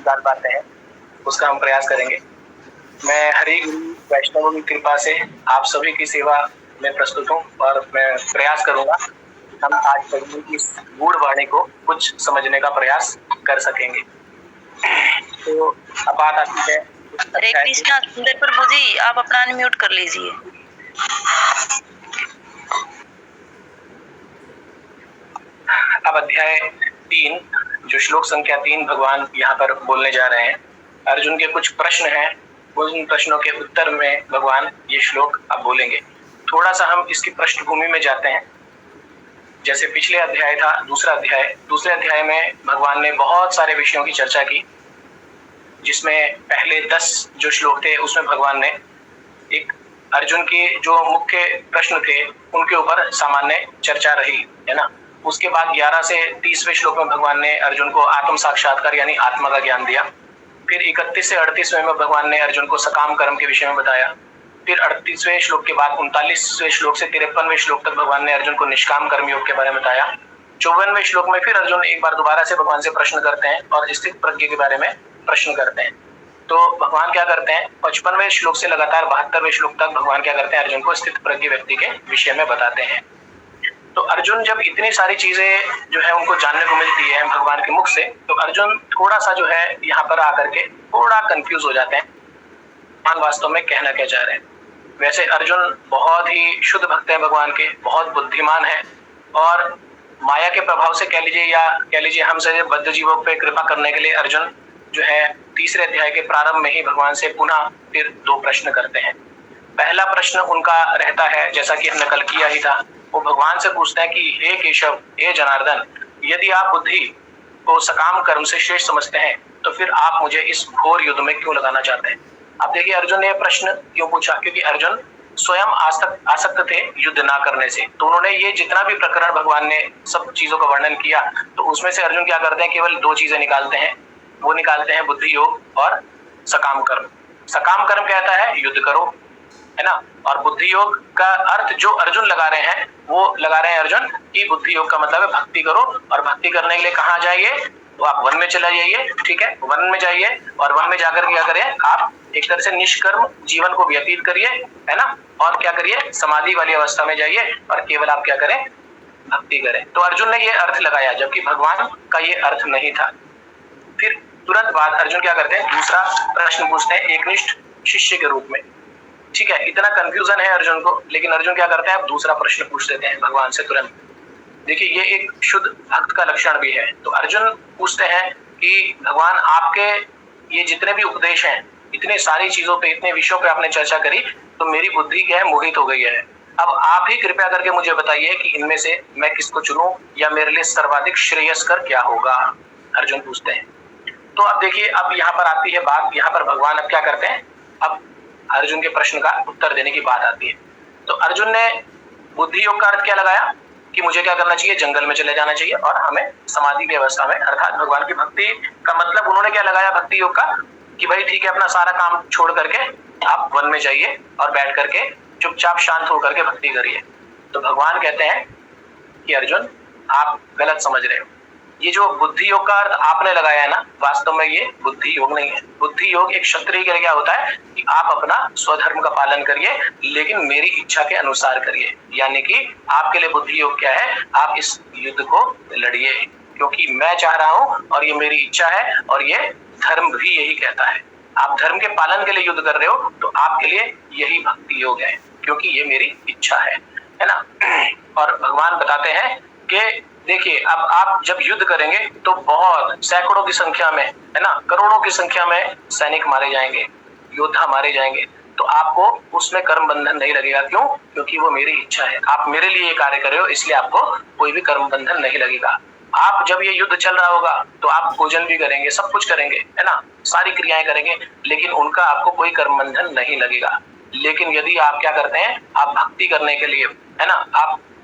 जान पाते हैं उसका हम प्रयास करेंगे। मैं हरि गुरु वैष्णव की कृपा से आप सभी की सेवा में प्रस्तुत हूँ और मैं प्रयास करूंगा हम आज पढ़ने की इस गूढ़ वाणी को कुछ समझने का प्रयास कर सकेंगे। तो अब बात आती है हरे कृष्णा। सुंदर प्रभु जी, आप अपना अनम्यूट कर लीजिए। अब अध्याय 3 जो श्लोक संख्या 3 भगवान यहाँ पर बोलने जा रहे हैं। अर्जुन के कुछ प्रश्न हैं, उन प्रश्नों के उत्तर में भगवान ये श्लोक अब बोलेंगे। थोड़ा सा हम इसकी पृष्ठभूमि में जाते हैं। जैसे पिछले अध्याय था, दूसरे अध्याय में भगवान ने बहुत सारे विषयों की चर्चा की, जिसमें पहले 10 जो श्लोक थे उसमें भगवान ने एक अर्जुन के जो मुख्य प्रश्न थे उनके ऊपर सामान्य चर्चा रही, है ना। उसके बाद 11 से 30वें श्लोक में भगवान ने अर्जुन को आत्म साक्षात्कार यानी आत्मा का ज्ञान दिया। फिर 31 से 38वें में भगवान ने अर्जुन को सकाम कर्म के विषय में बताया। फिर 38वें श्लोक के बाद 39वें श्लोक से 53वें श्लोक तक भगवान ने अर्जुन को निष्काम कर्म योग के बारे में बताया। 54वें श्लोक में फिर अर्जुन एक बार दोबारा से भगवान से प्रश्न करते हैं और स्थित प्रज्ञ के बारे में प्रश्न करते हैं। तो भगवान क्या करते हैं, 55वें श्लोक से लगातार 72वें श्लोक तक भगवान क्या करते हैं, अर्जुन को स्थित प्रज्ञ व्यक्ति के विषय में बताते हैं। तो अर्जुन जब इतनी सारी चीजें जो है उनको जानने को मिलती है भगवान के मुख से, तो अर्जुन थोड़ा सा जो है यहाँ पर आकर के थोड़ा कंफ्यूज हो जाते हैं, भगवान वास्तव में कहना क्या चाह रहे हैं। वैसे अर्जुन बहुत ही शुद्ध भक्त है भगवान के, बहुत बुद्धिमान है और माया के प्रभाव से कह लीजिए हम से बद्ध जीवों पे कृपा करने के लिए अर्जुन जो है तीसरे अध्याय के प्रारंभ में ही भगवान से पुनः फिर 2 प्रश्न करते हैं। पहला प्रश्न उनका रहता है, जैसा कि हमने कल किया ही था, वो भगवान से पूछते हैं कि हे केशव, हे जनार्दन, यदि आप बुद्धि को सकाम कर्म से श्रेष्ठ समझते हैं तो फिर आप मुझे इस घोर युद्ध में क्यों लगाना चाहते हैं। अब देखिए अर्जुन ने यह प्रश्न क्यों पूछा, क्योंकि अर्जुन स्वयं आसक्त थे युद्ध ना करने से। तो उन्होंने ये जितना भी प्रकरण भगवान ने सब चीजों का वर्णन किया, तो उसमें से अर्जुन क्या करते हैं, केवल 2 चीजें निकालते हैं। वो निकालते हैं बुद्धि योग और सकाम कर्म। सकाम कर्म कहता है युद्ध करो, है ना, और बुद्धि योग का अर्थ जो अर्जुन लगा रहे हैं वो लगा रहे हैं अर्जुन की बुद्धि योग का मतलब है भक्ति करो, और भक्ति करने के लिए कहाँ जाइए, तो आप वन में चला जाइए, ठीक है, वन में जाइए और वन में जाकर क्या करें, आप एक तरह से निष्कर्म जीवन को व्यतीत करिए, है ना, और क्या करिए, समाधि वाली अवस्था में जाइए और केवल आप क्या करें, भक्ति करें। तो अर्जुन ने ये अर्थ लगाया, जबकि भगवान का ये अर्थ नहीं था। फिर तुरंत बाद अर्जुन क्या करते हैं, दूसरा प्रश्न पूछते हैं एकनिष्ठ शिष्य के रूप में। ठीक है, इतना कंफ्यूजन है अर्जुन को, लेकिन अर्जुन क्या करते हैं, अब दूसरा प्रश्न पूछ देते हैं भगवान से तुरंत। देखिए ये एक शुद्ध भक्त का लक्षण भी है। तो अर्जुन पूछते हैं कि भगवान आपके ये जितने भी उपदेश हैं, इतने सारी चीजों पे, इतने विषयों पे आपने चर्चा करी, तो मेरी बुद्धि क्या है, मोहित हो गई है। अब आप ही कृपया करके मुझे बताइए कि इनमें से मैं किसको चुनूं, या मेरे लिए सर्वाधिक श्रेयस्कर क्या होगा, अर्जुन पूछते हैं। तो अब देखिए, अब यहाँ पर आती है बात, यहाँ पर भगवान अब क्या करते हैं, अब अर्जुन के प्रश्न का उत्तर देने की बात आती है। तो अर्जुन ने बुद्धि योग का अर्थ क्या लगाया कि मुझे क्या करना चाहिए, जंगल में चले जाना चाहिए और हमें समाधि की अवस्था में, अर्थात भगवान की भक्ति का मतलब उन्होंने क्या लगाया भक्ति योग का, कि भाई ठीक है, अपना सारा काम छोड़ करके आप वन में जाइए और बैठ करके चुपचाप शांत होकर के भक्ति करिए। तो भगवान कहते हैं कि अर्जुन आप गलत समझ रहे हो, ये जो बुद्धि योग का अर्थ आपने लगाया है ना, वास्तव में ये बुद्धि योग नहीं है। बुद्धि योग एक क्षत्रिय के लिए क्या होता है कि आप अपना स्वधर्म का पालन करिए, लेकिन मेरी इच्छा के अनुसार करिए। यानी कि आपके लिए बुद्धि योग क्या है, आप इस युद्ध को लड़िए क्योंकि मैं चाह रहा हूं और ये मेरी इच्छा है, और ये धर्म भी यही कहता है। आप धर्म के पालन के लिए युद्ध कर रहे हो तो आपके लिए यही भक्ति योग है, क्योंकि ये मेरी इच्छा है ना। और भगवान बताते हैं कि देखिए, अब आप जब युद्ध करेंगे तो बहुत सैकड़ों की संख्या में, है ना, करोड़ों की संख्या में सैनिक मारे जाएंगे, योद्धा मारे जाएंगे, तो आपको उसमें कर्म बंधन नहीं लगेगा। क्यों? क्योंकि वो मेरी इच्छा है, आप मेरे लिए ये कार्य कर रहे हो, इसलिए आपको कोई भी कर्म बंधन नहीं लगेगा। आप जब ये युद्ध चल रहा होगा तो आप भोजन भी करेंगे, सब कुछ करेंगे, है ना, सारी क्रियाएं करेंगे, लेकिन उनका आपको कोई कर्म बंधन नहीं लगेगा। लेकिन यदि आप क्या करते हैं, आप भक्ति करने के लिए, है ना,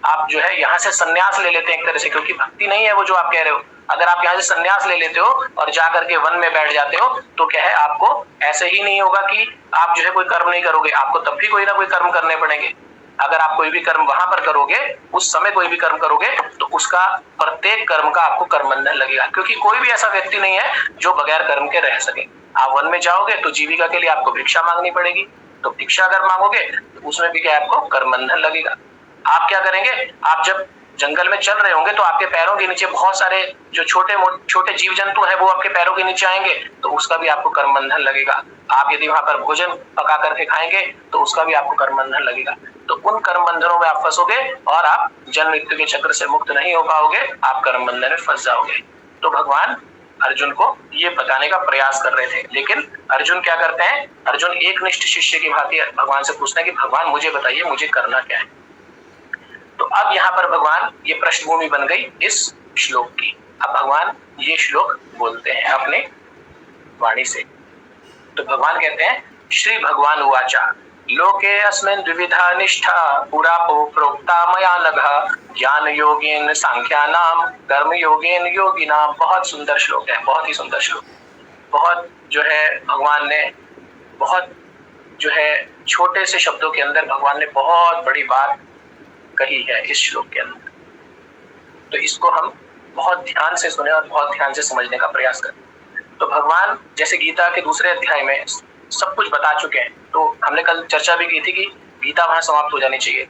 आप जो है यहाँ से संन्यास ले लेते हैं एक तरह से, क्योंकि भक्ति नहीं है वो जो आप कह रहे हो। अगर आप यहाँ से संन्यास ले लेते हो और जा करके वन में बैठ जाते हो, तो क्या है, आपको ऐसे ही नहीं होगा कि आप जो है कोई कर्म नहीं करोगे, आपको तब भी कोई ना कोई कर्म करने पड़ेंगे। अगर आप कोई भी कर्म वहां पर करोगे, उस समय कोई भी कर्म करोगे, तो उसका प्रत्येक कर्म का आपको कर्म बंधन लगेगा, क्योंकि कोई भी ऐसा व्यक्ति नहीं है जो बगैर कर्म के रह सके। आप वन में जाओगे तो जीविका के लिए आपको भिक्षा मांगनी पड़ेगी, तो भिक्षा अगर मांगोगे तो उसमें भी क्या आपको कर्म बंधन लगेगा। आप क्या करेंगे, आप जब जंगल में चल रहे होंगे तो आपके पैरों के नीचे बहुत सारे जो छोटे जीव जंतु हैं वो आपके पैरों के नीचे आएंगे, तो उसका भी आपको कर्म बंधन लगेगा। आप यदि वहां पर भोजन पका करके खाएंगे तो उसका भी आपको कर्म बंधन लगेगा। तो उन कर्म बंधनों में आप फंसोगे और आप जन्म मृत्यु के चक्र से मुक्त नहीं हो पाओगे, आप कर्म बंधन में फंस जाओगे। तो भगवान अर्जुन को ये बताने का प्रयास कर रहे थे, लेकिन अर्जुन क्या करते हैं, अर्जुन एकनिष्ठ शिष्य की भांति भगवान से पूछते हैं कि भगवान मुझे बताइए, मुझे करना क्या है। तो अब यहाँ पर भगवान ये पृष्ठभूमि बन गई इस श्लोक की। अब भगवान ये श्लोक बोलते हैं अपने वाणी से। तो भगवान कहते हैं, श्री भगवान उवाचा लोके अस्मिन् द्विविधा निष्ठा पुरा प्रोक्ता मया नघ ज्ञान योगेन सांख्यानाम कर्म योगेन योगिनाम। बहुत सुंदर श्लोक है, बहुत ही सुंदर श्लोक। बहुत जो है भगवान ने बहुत जो है छोटे से शब्दों के अंदर भगवान ने बहुत बड़ी बात कही है इस श्लोक के अंदर। तो इसको हम बहुत ध्यान से सुने और बहुत ध्यान से समझने का प्रयास करें। तो भगवान जैसे गीता के दूसरे अध्याय में सब कुछ बता चुके हैं, तो हमने कल चर्चा भी की थी कि गीता वहां समाप्त हो जानी चाहिए,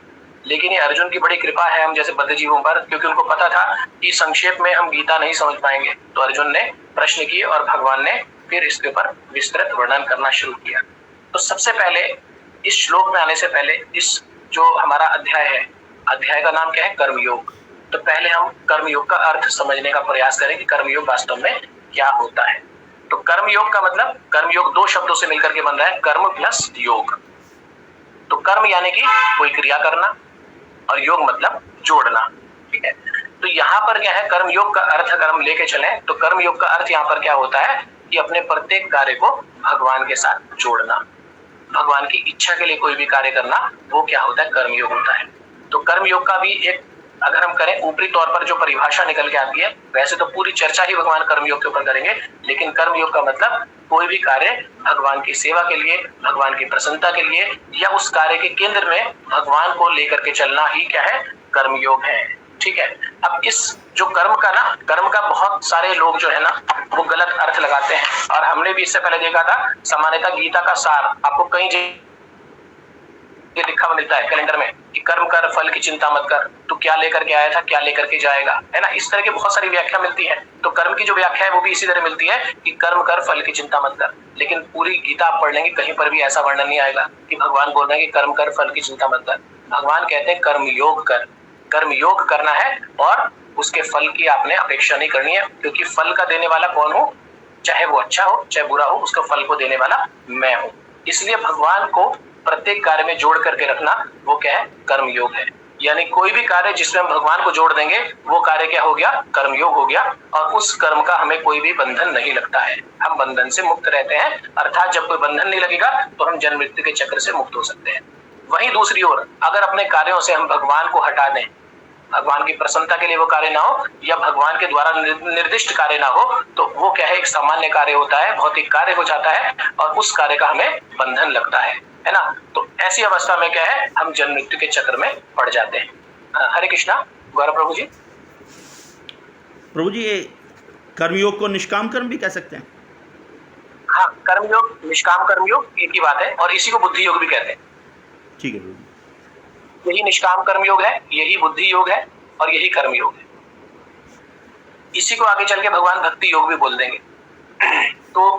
लेकिन ये अर्जुन की बड़ी कृपा है हम जैसे बद्ध जीवों पर, क्योंकि उनको पता था कि संक्षेप में हम गीता नहीं समझ पाएंगे। तो अर्जुन ने प्रश्न किए और भगवान ने फिर इसके ऊपर विस्तृत वर्णन करना शुरू किया। तो सबसे पहले इस श्लोक में आने से पहले इस जो हमारा अध्याय है, अध्याय का नाम क्या है, कर्मयोग। तो पहले हम कर्मयोग का अर्थ समझने का प्रयास करें कि कर्मयोग वास्तव में क्या होता है। तो कर्मयोग का मतलब, कर्मयोग दो शब्दों से मिलकर के बन रहा है, कर्म प्लस योग। तो कर्म यानी कि कोई क्रिया करना और योग मतलब जोड़ना, ठीक है। तो यहाँ पर क्या है, कर्मयोग का अर्थ अगर हम लेके चलें तो कर्मयोग का अर्थ यहाँ पर क्या होता है कि अपने प्रत्येक कार्य को भगवान के साथ जोड़ना, भगवान की इच्छा के लिए कोई भी कार्य करना, वो क्या होता है, कर्मयोग होता है। तो कर्मयोग का भी एक अगर हम करें ऊपरी तौर पर जो परिभाषा निकल के आती है, वैसे तो पूरी चर्चा ही भगवान कर्मयोग के ऊपर करेंगे, लेकिन कर्मयोग का मतलब कोई भी कार्य भगवान की सेवा के लिए, भगवान की प्रसन्नता के लिए, या उस कार्य के केंद्र में भगवान को लेकर के चलना ही क्या है, कर्मयोग है, ठीक है। अब इस जो कर्म का ना, कर्म का बहुत सारे लोग जो है ना वो गलत अर्थ लगाते हैं, और हमने भी इससे पहले देखा था सामान्यतः गीता का सार आपको कई ये लिखा मिलता है कैलेंडर में कि कर्म कर फल की चिंता मत कर, तू क्या लेकर के आया था क्या लेकर के जाएगा, है ना। इस तरह की बहुत सारी व्याख्या मिलती है। तो कर्म की जो व्याख्या है वो भी इसी तरह मिलती है कि कर्म कर फल की चिंता मत कर, लेकिन पूरी गीता आप पढ़ लेंगे कहीं पर भी ऐसा वर्णन नहीं आएगा कि भगवान बोल रहे हैं कि कर्म कर फल की चिंता मत कर। भगवान कहते हैं कर्म योग कर, कर्म योग करना है और उसके फल की आपने अपेक्षा नहीं करनी है, क्योंकि फल का देने वाला कौन हो, चाहे वो अच्छा हो चाहे बुरा हो, उसका फल को देने वाला मैं हूँ। इसलिए भगवान को प्रत्येक कार्य में जोड़ करके रखना वो क्या है, कर्मयोग है। यानी कोई भी कार्य जिसमें हम भगवान को जोड़ देंगे वो कार्य क्या हो गया, कर्मयोग हो गया, और उस कर्म का हमें कोई भी बंधन नहीं लगता है, हम बंधन से मुक्त रहते हैं। अर्थात जब कोई बंधन नहीं लगेगा तो हम जन्म मृत्यु के चक्र से मुक्त हो सकते हैं। वहीं दूसरी ओर अगर अपने कार्यों से हम भगवान को हटा दें, भगवान की प्रसन्नता के लिए वो कार्य ना हो या भगवान के द्वारा निर्दिष्ट कार्य ना हो, तो वो क्या है, एक सामान्य कार्य होता है, भौतिक कार्य हो जाता है, और उस कार्य का हमें बंधन लगता है ना। तो ऐसी अवस्था में क्या है, हम जन्म मृत्यु के चक्र में पड़ जाते हैं। हरे कृष्णा। गौरव प्रभु जी। प्रभु जी, ये कर्मयोग को निष्काम कर्म भी कह सकते हैं? हाँ, कर्मयोग निष्काम कर्मयोग एक ही बात है, और इसी को बुद्धि योग भी कहते हैं। ठीक है प्रभु। यही निष्काम कर्मयोग है, यही बुद्धि योग है, और यही कर्मयोग है। इसी को आगे चल के भगवान भक्ति योग भी बोल देंगे। तो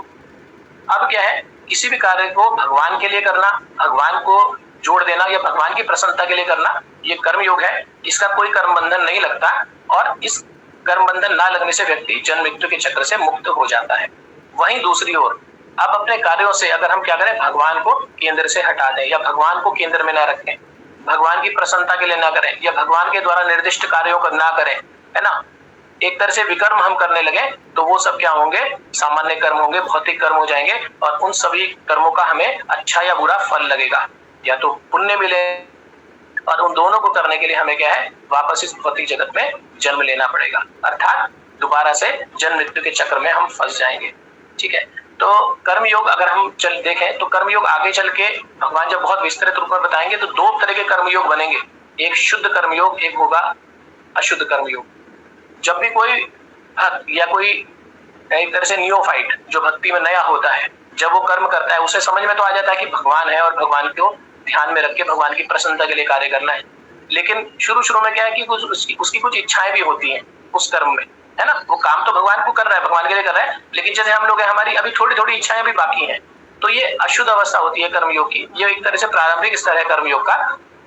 अब क्या है, किसी भी कार्य को भगवान के लिए करना, भगवान को जोड़ देना या भगवान की प्रसन्नता के लिए करना, ये कर्मयोग है। इसका कोई कर्म बंधन नहीं लगता, और इस कर्म बंधन ना लगने से व्यक्ति जन्म मृत्यु के चक्र से मुक्त हो जाता है। वहीं दूसरी ओर अब अपने कार्यों से अगर हम क्या करें, भगवान को केंद्र से हटा दें या भगवान को केंद्र में ना रखें, भगवान की प्रसन्नता के लिए ना करें या भगवान के द्वारा निर्दिष्ट कार्यों को ना करें, है ना, एक तरह से विकर्म हम करने लगे, तो वो सब क्या होंगे, सामान्य कर्म होंगे, भौतिक कर्म हो जाएंगे, और उन सभी कर्मों का हमें अच्छा या बुरा फल लगेगा, या तो पुण्य मिले, और उन दोनों को करने के लिए हमें क्या है, वापस इस भौतिक जगत में जन्म लेना पड़ेगा, अर्थात दोबारा से जन्म मृत्यु के चक्र में हम फंस जाएंगे। ठीक है, तो कर्मयोग अगर हम चल देखें तो कर्मयोग आगे चल के भगवान जब बहुत विस्तृत रूप में बताएंगे तो दो तरह के कर्मयोग बनेंगे, एक शुद्ध कर्मयोग, एक होगा अशुद्ध कर्मयोग। जब भी कोई भक्त या कोई एक तरह से नियोफाइट जो भक्ति में नया होता है, जब वो कर्म करता है उसे समझ में तो आ जाता है कि भगवान है और भगवान को ध्यान में रख के भगवान की प्रसन्नता के लिए कार्य करना है। लेकिन शुरू में क्या है कि उसकी कुछ इच्छाएं भी होती हैं उस कर्म में, है ना। वो काम तो भगवान को कर रहा है, भगवान के लिए कर रहा है, लेकिन जैसे हम लोग हैं हमारी अभी थोड़ी इच्छाएं भी बाकी हैं, तो ये अशुद्ध अवस्था होती है कर्मयोग की। ये एक तरह से प्रारंभिक स्तर है कर्मयोग का।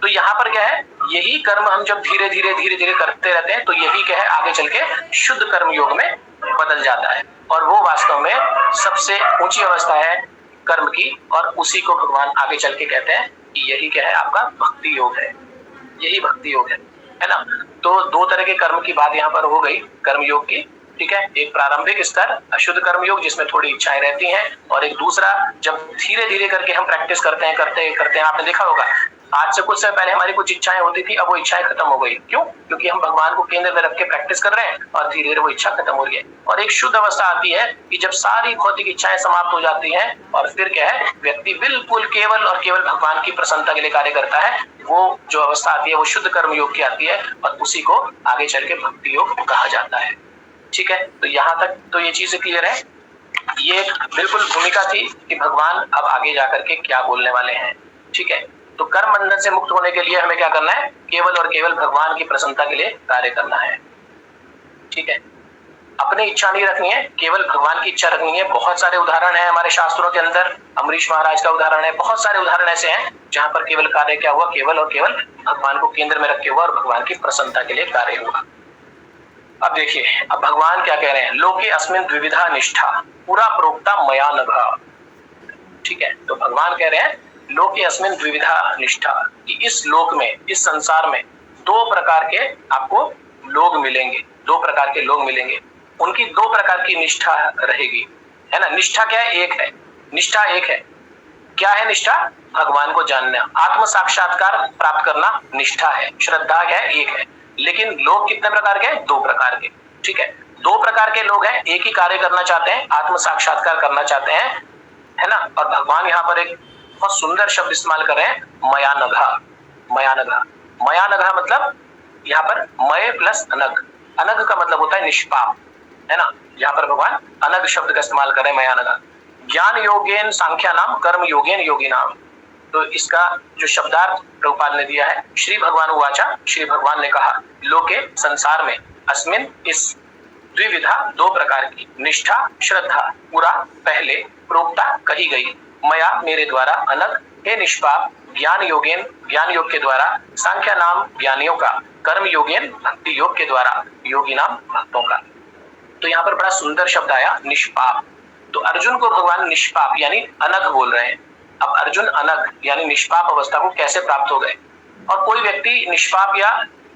तो यहाँ पर क्या है, यही कर्म हम जब धीरे धीरे करते रहते हैं तो यही क्या है आगे चल के शुद्ध कर्मयोग में बदल जाता है, और वो वास्तव में सबसे ऊंची अवस्था है कर्म की, और उसी को भगवान आगे चल के कहते हैं कि यही क्या है आपका भक्ति योग है, यही भक्ति योग है ना। तो दो तरह के कर्म की बात यहाँ पर हो गई कर्मयोग की, ठीक है। एक प्रारंभिक स्तर अशुद्ध कर्मयोग जिसमें थोड़ी इच्छाएं रहती हैं, और एक दूसरा जब धीरे धीरे करके हम प्रैक्टिस करते हैं। आपने देखा होगा आज से कुछ समय पहले हमारी कुछ इच्छाएं होती थी, अब वो इच्छाएं खत्म हो गई। क्यों? क्योंकि हम भगवान को केंद्र में रख के प्रैक्टिस कर रहे हैं और धीरे धीरे वो इच्छा खत्म हो रही है। और एक शुद्ध अवस्था आती है कि जब सारी भौतिक इच्छाएं समाप्त हो जाती हैं और फिर क्या है व्यक्ति बिल्कुल केवल और केवल भगवान की प्रसन्नता के लिए कार्य करता है। वो जो अवस्था आती है वो शुद्ध कर्म योग की आती है, और उसी को आगे चल के भक्ति योग कहा जाता है। ठीक है, तो यहाँ तक तो ये चीजें क्लियर है। ये बिल्कुल भूमिका थी कि भगवान अब आगे जाकर के क्या बोलने वाले हैं। ठीक है, तो कर्म बंधन से मुक्त होने के लिए हमें क्या करना है, केवल और केवल भगवान की प्रसन्नता के लिए कार्य करना है। ठीक है, अपनी इच्छा नहीं रखनी है, केवल भगवान की इच्छा रखनी है। बहुत सारे उदाहरण है हमारे शास्त्रों के अंदर, अमरीश महाराज का उदाहरण है, बहुत सारे उदाहरण ऐसे हैं जहां पर केवल कार्य क्या हुआ, केवल और केवल भगवान को केंद्र में रखे हुआ और भगवान की प्रसन्नता के लिए कार्य हुआ। अब देखिए, अब भगवान क्या कह रहे हैं, लोके अस्मिन् द्विविधा निष्ठा पूरा प्रोक्ता मया नघ। ठीक है, तो भगवान कह रहे हैं लोके अस्मिन् द्विविधा निष्ठा, कि इस लोक में, इस संसार में दो प्रकार के आपको लोग मिलेंगे, दो प्रकार के लोग मिलेंगे, उनकी दो प्रकार की निष्ठा रहेगी, है ना। निष्ठा क्या है, एक है, निष्ठा एक है। क्या है निष्ठा? भगवान को जानना, आत्म साक्षात्कार प्राप्त करना निष्ठा है। श्रद्धा क्या है, एक है। लेकिन लोग कितने प्रकार के हैं, दो प्रकार के। ठीक है, दो प्रकार के लोग हैं, एक ही कार्य करना चाहते हैं, आत्म साक्षात्कार करना चाहते हैं, है ना। और भगवान यहाँ पर एक बहुत सुंदर शब्द इस्तेमाल कर रहे हैं, मया नघ। मया नघ, मया नघ मतलब यहाँ पर मय प्लस अनघ, अनघ का मतलब होता है निष्पाप, है ना। यहाँ पर भगवान अनघ शब्द का इस्तेमाल कर रहे हैं, मया नघ। ज्ञान योगेन सांख्या नाम, कर्म योगेन योगी नाम। तो इसका जो शब्दार्थ प्रभुपाद ने दिया है, श्री भगवान उवाचा, श्री भगवान ने कहा, लोके संसार में, अस्मिन इस, द्विविधा दो प्रकार की, निष्ठा श्रद्धा पूरा पहले, प्रोक्ता कही गई, मया मेरे द्वारा, अनघ हे निष्पाप, ज्ञान योगेन ज्ञान योग के द्वारा, सांख्या नाम ज्ञानियों का, कर्म योगेन भक्ति योग के द्वारा, योगी नाम भक्तों का। तो यहाँ पर बड़ा सुंदर शब्द आया निष्पाप। तो अर्जुन को भगवान निष्पाप यानी अनघ बोल रहे हैं। अब अर्जुन अनघ यानी निष्पाप अवस्था को कैसे प्राप्त हो गए, और कोई व्यक्ति निष्पाप या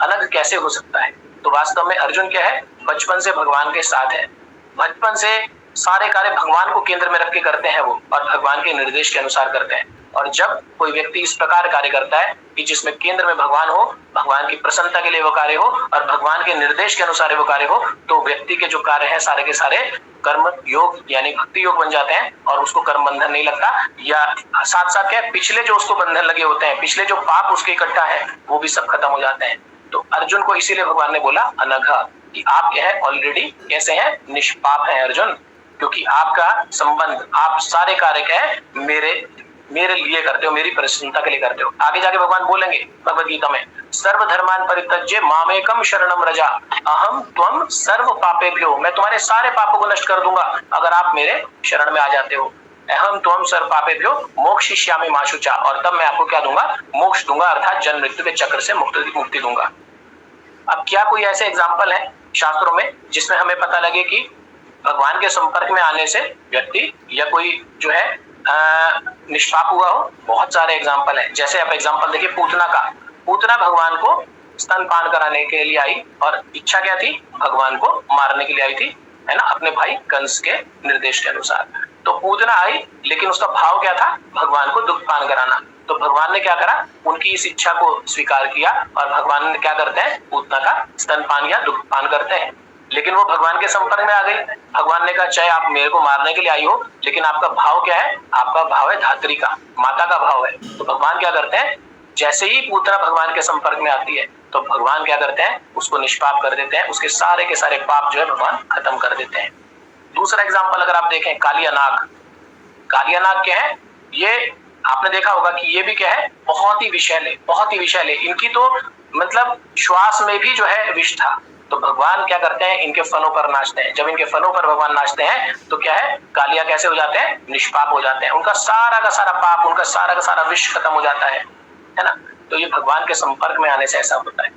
अनघ कैसे हो सकता है? तो वास्तव में अर्जुन क्या है, बचपन से भगवान के साथ है, बचपन से सारे कार्य भगवान को केंद्र में रख के करते हैं वो, और भगवान के निर्देश के अनुसार करते हैं। और जब कोई व्यक्ति इस प्रकार कार्य करता है कि जिसमें केंद्र में भगवान हो, भगवान की प्रसन्नता के लिए वो कार्य हो और भगवान के निर्देश के अनुसार वो कार्य हो, तो व्यक्ति के जो कार्य है सारे के सारे कर्म योग यानी भक्ति योग बन जाते हैं, और उसको कर्म बंधन नहीं लगता। या साथ साथ क्या पिछले जो उसको बंधन लगे होते हैं, पिछले जो पाप उसके इकट्ठा है, वो भी सब खत्म हो जाते हैं। तो अर्जुन को इसीलिए भगवान ने बोला अनघ, कि आप क्या है ऑलरेडी कैसे हैं, निष्पाप हैं अर्जुन, क्योंकि आपका संबंध, आप सारे कार्य क्या है मेरे लिए करते हो, मेरी प्रसन्नता के लिए करते हो। आगे जाके भगवान बोलेंगे भगवद गीता में, सर्वधर्मान परित्यज्य मामेकम शरणम व्रजा अहम त्वम सर्व पापेभ्यो, मैं तुम्हारे सारे पापों को नष्ट कर दूंगा अगर आप मेरे शरण में आ जाते हो। अहम त्वम सर्व पापेभ्यो मोक्षयिष्यामि मा शुचा, और तब मैं आपको क्या दूंगा, मोक्ष दूंगा, अर्थात जन्म मृत्यु के चक्र से मुक्ति दूंगा। अब क्या कोई ऐसे एग्जाम्पल है शास्त्रों में जिसमें हमें पता लगे कि भगवान के संपर्क में आने से व्यक्ति या कोई जो है निष्पाप हुआ हो? बहुत सारे एग्जाम्पल हैं। जैसे आप एग्जाम्पल देखिए पूतना का, पूतना भगवान को स्तनपान कराने के लिए आई, और इच्छा क्या थी, भगवान को मारने के लिए आई थी, है ना, अपने भाई कंस के निर्देश के अनुसार। तो पूतना आई, लेकिन उसका भाव क्या था, भगवान को दुग्धपान कराना। तो भगवान ने क्या करा, उनकी इस इच्छा को स्वीकार किया, और भगवान ने क्या करते हैं, पूतना का स्तनपान या दुग्धपान करते हैं। लेकिन वो भगवान के संपर्क में आ गई। भगवान ने कहा चाहे आप मेरे को मारने के लिए आई हो, लेकिन आपका भाव क्या है? आपका भाव है धात्री का, माता का भाव है। तो भगवान क्या करते हैं, जैसे ही पूतना भगवान के संपर्क में आती है तो भगवान क्या करते हैं, उसको निष्पाप कर देते हैं, उसके सारे के सारे पाप जो है भगवान खत्म कर देते हैं। दूसरा एग्जाम्पल अगर आप देखें, कालिया नाग। कालिया नाग क्या है? ये आपने देखा होगा कि ये भी क्या है, बहुत ही विषैले, बहुत ही विषैले। इनकी तो मतलब श्वास में भी जो है विष था। तो भगवान क्या करते हैं, इनके फनों पर नाचते हैं। जब इनके फनों पर भगवान नाचते हैं तो क्या है, कालिया कैसे हो जाते हैं, निष्पाप हो जाते हैं। उनका सारा का सारा पाप, उनका सारा का सारा विष खत्म हो जाता है ना। तो ये भगवान के संपर्क में आने से ऐसा होता है।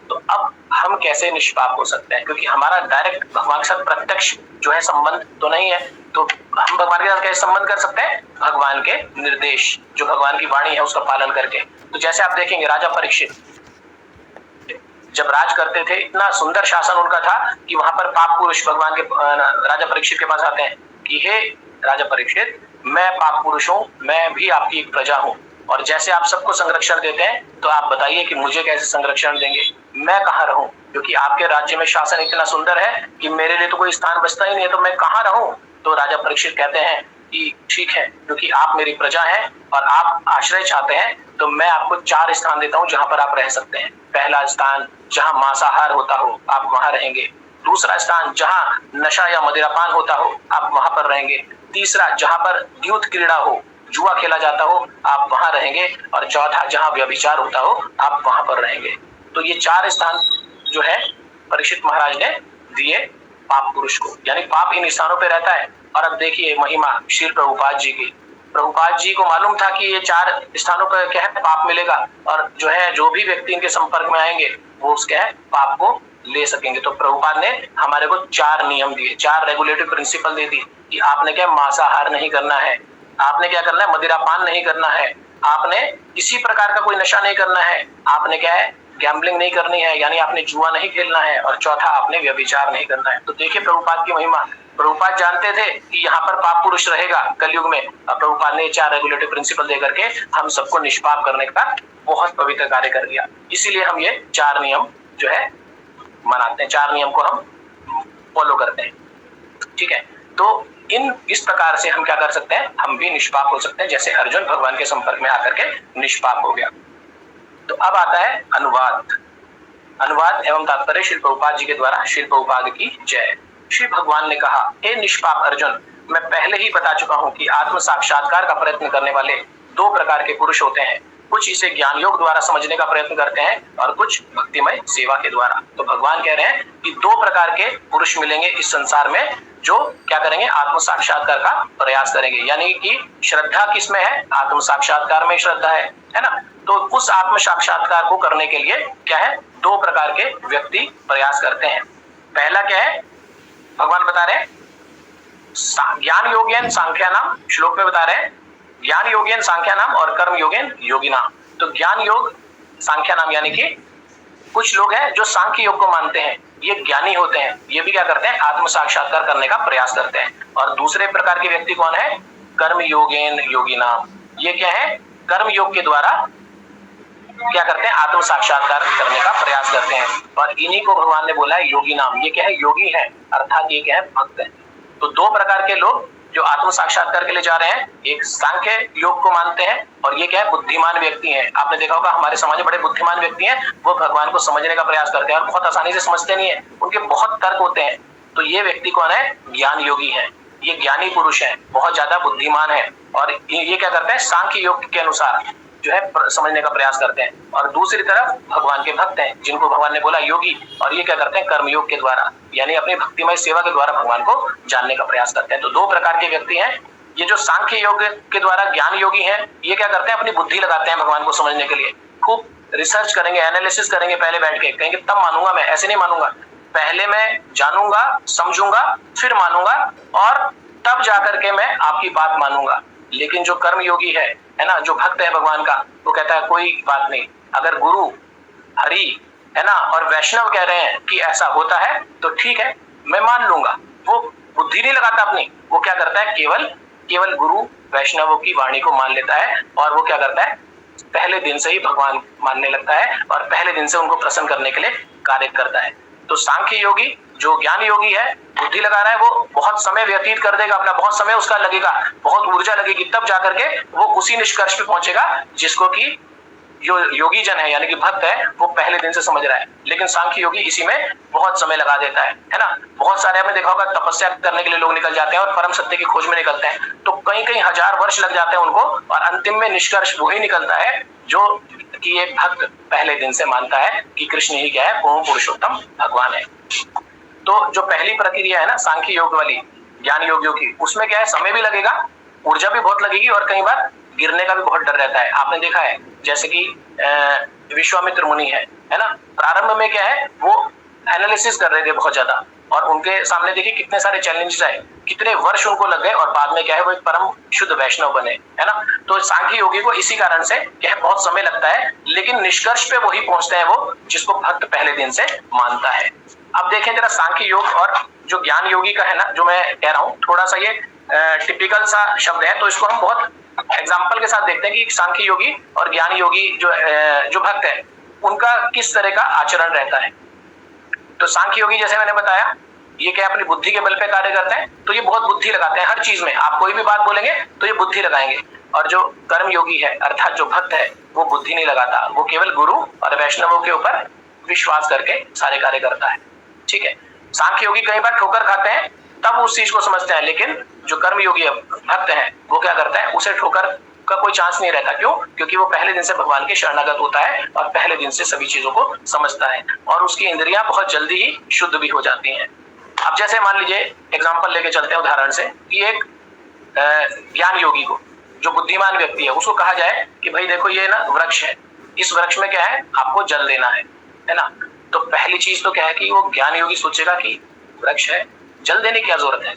तो अब हम कैसे निष्पाप हो सकते हैं, क्योंकि हमारा डायरेक्ट भगवान के साथ प्रत्यक्ष जो है संबंध तो नहीं है। तो हम भगवान के साथ कैसे संबंध कर सकते हैं? भगवान के निर्देश, जो भगवान की वाणी है उसका पालन करके। तो जैसे आप देखेंगे राजा परीक्षित जब राज करते थे, इतना सुंदर शासन उनका था कि वहां पर पाप पुरुष भगवान के राजा परीक्षित के पास आते हैं कि हे राजा परीक्षित, मैं पाप पुरुष हूँ, मैं भी आपकी एक प्रजा हूँ, और जैसे आप सबको संरक्षण देते हैं तो आप बताइए कि मुझे कैसे संरक्षण देंगे, मैं कहाँ रहूं, क्योंकि आपके राज्य में शासन इतना सुंदर है कि मेरे लिए तो कोई स्थान बचता ही नहीं है, तो मैं कहाँ रहूं। तो राजा परीक्षित कहते हैं कि ठीक है, क्योंकि आप मेरी प्रजा हैं और आप आश्रय चाहते हैं, तो मैं आपको 4 स्थान देता हूं जहां पर आप रह सकते हैं। पहला स्थान, जहां मांसाहार होता हो, आप वहां रहेंगे। दूसरा स्थान, जहां नशा या मदिरापान होता हो, आप वहां पर रहेंगे। तीसरा, जहां पर द्यूत क्रीड़ा हो, जुआ खेला जाता हो, आप वहां रहेंगे। और चौथा, जहां व्यभिचार होता हो, आप वहां पर रहेंगे। तो ये 4 स्थान जो है परीक्षित महाराज ने दिए पाप पुरुष को, यानी पाप इन स्थानों पे रहता है। और अब देखिए महिमा श्री प्रभुपाद जी की। प्रभुपाद जी को मालूम था कि ये 4 स्थानों पर क्या है, पाप मिलेगा, और जो है जो भी व्यक्ति इनके संपर्क में आएंगे वो उसके है पाप को ले सकेंगे। तो प्रभुपाद ने हमारे को 4 नियम दिए, 4 रेगुलेटरी प्रिंसिपल दे दी कि आपने क्या मांसाहार नहीं करना है, आपने क्या करना है, मदिरापान नहीं करना है, आपने किसी प्रकार का कोई नशा नहीं करना है, आपने क्या है, गैम्बलिंग नहीं करनी है, यानी आपने जुआ नहीं खेलना है, और चौथा, आपने व्यभिचार नहीं करना है। तो देखिए प्रभुपाद की महिमा। प्रभुपाद जानते थे कि यहाँ पर पाप पुरुष रहेगा कलयुग में, और प्रभुपाद ने 4 रेगुलेटरी प्रिंसिपल दे करके हम सबको निष्पाप करने का बहुत पवित्र कार्य कर दिया। इसीलिए हम ये 4 नियम जो है मनाते हैं, 4 नियम को हम फॉलो करते हैं। ठीक है, तो इस प्रकार से हम क्या कर सकते हैं, हम भी निष्पाप हो सकते हैं, जैसे अर्जुन भगवान के संपर्क में आकर के निष्पाप हो गया। तो अब आता है अनुवाद। अनुवाद एवं तात्पर्य श्री प्रभुपाद जी के द्वारा। श्री प्रभुपाद की जय। श्री भगवान ने कहा, हे निष्पाप अर्जुन, मैं पहले ही बता चुका हूं कि आत्म साक्षात्कार का प्रयत्न करने वाले 2 प्रकार के पुरुष होते हैं। कुछ इसे ज्ञान योग द्वारा समझने का प्रयत्न करते हैं और कुछ भक्तिमय सेवा के द्वारा। तो भगवान कह रहे हैं कि 2 प्रकार के पुरुष मिलेंगे इस संसार में, जो क्या करेंगे, आत्म साक्षात्कार का प्रयास करेंगे। यानी कि श्रद्धा किसमें है, आत्म साक्षात्कार में श्रद्धा है ना। तो उस आत्म साक्षात्कार को करने के लिए क्या है, 2 प्रकार के व्यक्ति प्रयास करते हैं। पहला क्या है, भगवान बता रहे हैं, ज्ञान योगेन सांख्या नाम, श्लोक में बता रहे हैं ज्ञान योगेन सांख्या नाम और कर्म योगेन योगी नाम। तो ज्ञान योग सांख्या नाम, यानी कि कुछ लोग हैं जो सांख्य योग को मानते हैं, ये ज्ञानी होते हैं, ये भी क्या करते हैं, आत्म साक्षात्कार करने का प्रयास करते हैं। और दूसरे प्रकार के व्यक्ति कौन है, कर्म योगेन योगी नाम। ये क्या है, कर्म योग के द्वारा क्या करते हैं, आत्म साक्षात्कार करने का प्रयास करते हैं। और इन्हीं को भगवान ने बोला है योगी नाम। ये क्या है, योगी है, अर्थात ये क्या है, भक्त है। तो 2 प्रकार के लोग जो आत्म साक्षात्कार के लिए जा रहे हैं, एक सांख्य योग को मानते हैं, और ये क्या है, बुद्धिमान व्यक्ति हैं। आपने देखा होगा हमारे समाज में बड़े बुद्धिमान व्यक्ति हैं, वो भगवान को समझने का प्रयास करते हैं और बहुत आसानी से समझते नहीं है, उनके बहुत तर्क होते हैं। तो ये व्यक्ति कौन है, ज्ञान योगी है, ये ज्ञानी पुरुष है, बहुत ज्यादा बुद्धिमान है, और ये क्या करते हैं, सांख्य योग के अनुसार जो है समझने का प्रयास करते हैं। और दूसरी तरफ भगवान के भक्त हैं, जिनको भगवान ने बोला योगी, और ये क्या करते हैं, कर्मयोग के द्वारा, यानी अपनी भक्तिमय सेवा के द्वारा भगवान को जानने का प्रयास करते हैं। तो 2 प्रकार के व्यक्ति हैं। ये जो सांख्य योग के द्वारा ज्ञान योगी हैं, ये क्या करते हैं, अपनी बुद्धि लगाते हैं भगवान को समझने के लिए, खूब रिसर्च करेंगे, एनालिसिस करेंगे, पहले बैठ के कहेंगे तब मानूंगा मैं, ऐसे नहीं मानूंगा, पहले मैं जानूंगा, समझूंगा, फिर मानूंगा, और तब जाकर के मैं आपकी बात मानूंगा। लेकिन जो कर्म योगी है ना, जो भक्त है भगवान का, वो कहता है कोई बात नहीं, अगर गुरु हरि है ना और वैष्णव कह रहे हैं कि ऐसा होता है तो ठीक है, मैं मान लूंगा। वो बुद्धि नहीं लगाता अपनी, वो क्या करता है, केवल गुरु वैष्णवों की वाणी को मान लेता है, और वो क्या करता है, पहले दिन से ही भगवान मानने लगता है, और पहले दिन से उनको प्रसन्न करने के लिए कार्य करता है। तो सांख्य योगी जो ज्ञान योगी है, बुद्धि लगा रहा है, वो बहुत समय व्यतीत कर देगा अपना, बहुत समय उसका लगेगा, बहुत ऊर्जा लगेगी, तब जाकर के वो उसी निष्कर्ष पे पहुंचेगा जिसको कि जो योगी जन है यानी कि भक्त है वो पहले दिन से समझ रहा है। लेकिन सांख्य योगी इसी में बहुत समय लगा देता है ना। बहुत सारे आपने देखा होगा तपस्या करने के लिए लोग निकल जाते हैं और परम सत्य की खोज में निकलते हैं, तो कई कई हजार वर्ष लग जाते हैं उनको, और अंतिम में निष्कर्ष वही निकलता है जो कि एक भक्त पहले दिन से मानता है कि कृष्ण ही क्या है, पूर्ण पुरुषोत्तम भगवान है। तो जो पहली प्रक्रिया है ना सांख्य योग वाली, ज्ञान योगियों की, उसमें क्या है, समय भी लगेगा, ऊर्जा भी बहुत लगेगी, और कई बार गिरने का भी बहुत डर रहता है। आपने देखा है जैसे कि विश्वामित्र मुनि है ना, प्रारंभ में क्या है वो एनालिसिस कर रहे थे बहुत ज्यादा, और उनके सामने देखिए कितने सारे चैलेंजेस आए, कितने वर्ष उनको लग गए, और बाद में क्या है वो एक परम शुद्ध वैष्णव बने, है ना। तो सांख्य योगी को इसी कारण से क्या है बहुत समय लगता है, लेकिन निष्कर्ष पे वही पहुंचते हैं वो जिसको भक्त पहले दिन से मानता है। अब देखें जरा सांख्य योग और जो ज्ञान योगी का है ना, जो मैं कह रहा हूं, थोड़ा सा ये टिपिकल सा शब्द है, तो इसको हम बहुत एग्जाम्पल के साथ देखते हैं कि सांख्य योगी और ज्ञान योगी जो भक्त है उनका किस तरह का आचरण रहता है। तो सांख्य योगी जैसे मैंने बताया, ये क्या अपनी बुद्धि के बल पे कार्य करते हैं, तो ये बहुत बुद्धि लगाते हैं हर चीज में, आप कोई भी बात बोलेंगे तो ये बुद्धि लगाएंगे। और जो कर्म योगी है अर्थात जो भक्त है वो बुद्धि नहीं लगाता, वो केवल गुरु और वैष्णवों के ऊपर विश्वास करके सारे कार्य करता है, ठीक है। सांख्य योगी कई बार ठोकर खाते हैं तब उस चीज को समझते हैं, लेकिन जो कर्म योगी भक्त है वो क्या करता है, उसे ठोकर का कोई चांस नहीं रहता। क्यों? क्योंकि वो पहले दिन से भगवान के शरणागत होता है और पहले दिन से सभी चीजों को समझता है, और उसकी इंद्रियां बहुत जल्दी ही शुद्ध भी हो जाती हैं। अब जैसे मान लीजिए एग्जाम्पल लेके चलते हैं उदाहरण से, कि एक ज्ञान योगी को, जो बुद्धिमान व्यक्ति है, उसको कहा जाए कि भाई देखो ये ना वृक्ष है, इस वृक्ष में क्या है, आपको जल देना है ना। तो पहली चीज तो क्या है कि वो ज्ञान योगी सोचेगा कि वृक्ष है, जल देने की क्या जरूरत है,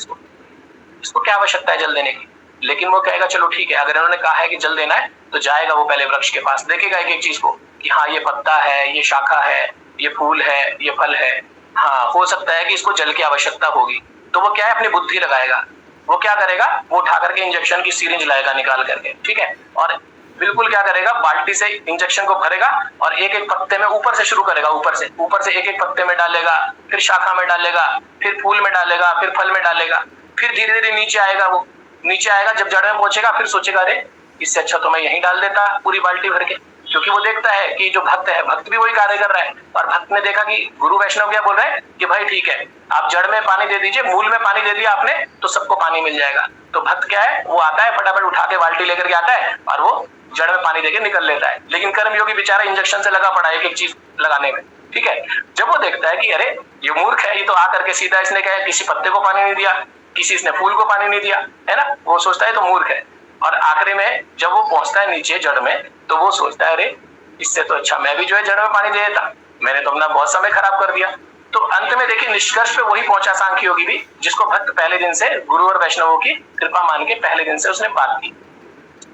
इसको क्या आवश्यकता है जल देने की। लेकिन वो कहेगा चलो ठीक है, अगर इन्होंने कहा है कि जल देना है तो जाएगा वो पहले वृक्ष के पास, देखेगा एक एक चीज को कि हाँ ये पत्ता है, ये शाखा है, ये फूल है, ये फल है, हाँ हो सकता है कि इसको जल की आवश्यकता होगी। तो वो क्या है, अपनी बुद्धि लगाएगा, वो क्या करेगा, वो उठा करके इंजेक्शन की सीरिंज लाएगा निकाल करके, ठीक है, और बिल्कुल क्या करेगा, बाल्टी से इंजेक्शन को भरेगा और एक एक पत्ते में ऊपर से शुरू करेगा, ऊपर से एक एक पत्ते में डालेगा, फिर शाखा में डालेगा, फिर फूल में डालेगा, फिर फल में डालेगा, फिर धीरे धीरे नीचे आएगा। वो नीचे आएगा, जब जड़ में पहुंचेगा फिर सोचेगा अरे इससे अच्छा तो मैं यहीं डाल देता पूरी बाल्टी भर के, क्योंकि वो देखता है कि जो भक्त है, भक्त भी वही कार्य कर रहा है, और भक्त ने देखा कि गुरु वैष्णव क्या बोल रहे हैं कि भाई ठीक है आप जड़ में पानी दे दीजिए, मूल में पानी दे दिया आपने तो सबको पानी मिल जाएगा। तो भक्त क्या है, वो आता है फटाफट उठा के बाल्टी लेकर के आता है और वो जड़ में पानी देके निकल लेता है। लेकिन कर्मयोगी बेचारा इंजेक्शन से लगा पड़ा एक एक चीज लगाने में, ठीक है। जब वो देखता है कि अरे ये मूर्ख है, ये तो आकर के सीधा इसने क्या है, किसी पत्ते को पानी नहीं दिया, किसी इसने फूल को पानी नहीं दिया, है ना, वो सोचता है तो मूर्ख है। और आखिरी में जब वो पहुंचता है नीचे जड़ में, तो वो सोचता है अरे इससे तो अच्छा मैं भी जो है जड़ में पानी दे देता, मैंने तो अपना बहुत समय खराब कर दिया। तो अंत में देखिए निष्कर्ष पे वही पहुंचा सांख्य योगी भी, जिसको भक्त पहले दिन से गुरु और वैष्णवों की कृपा मान के पहले दिन से उसने बात की,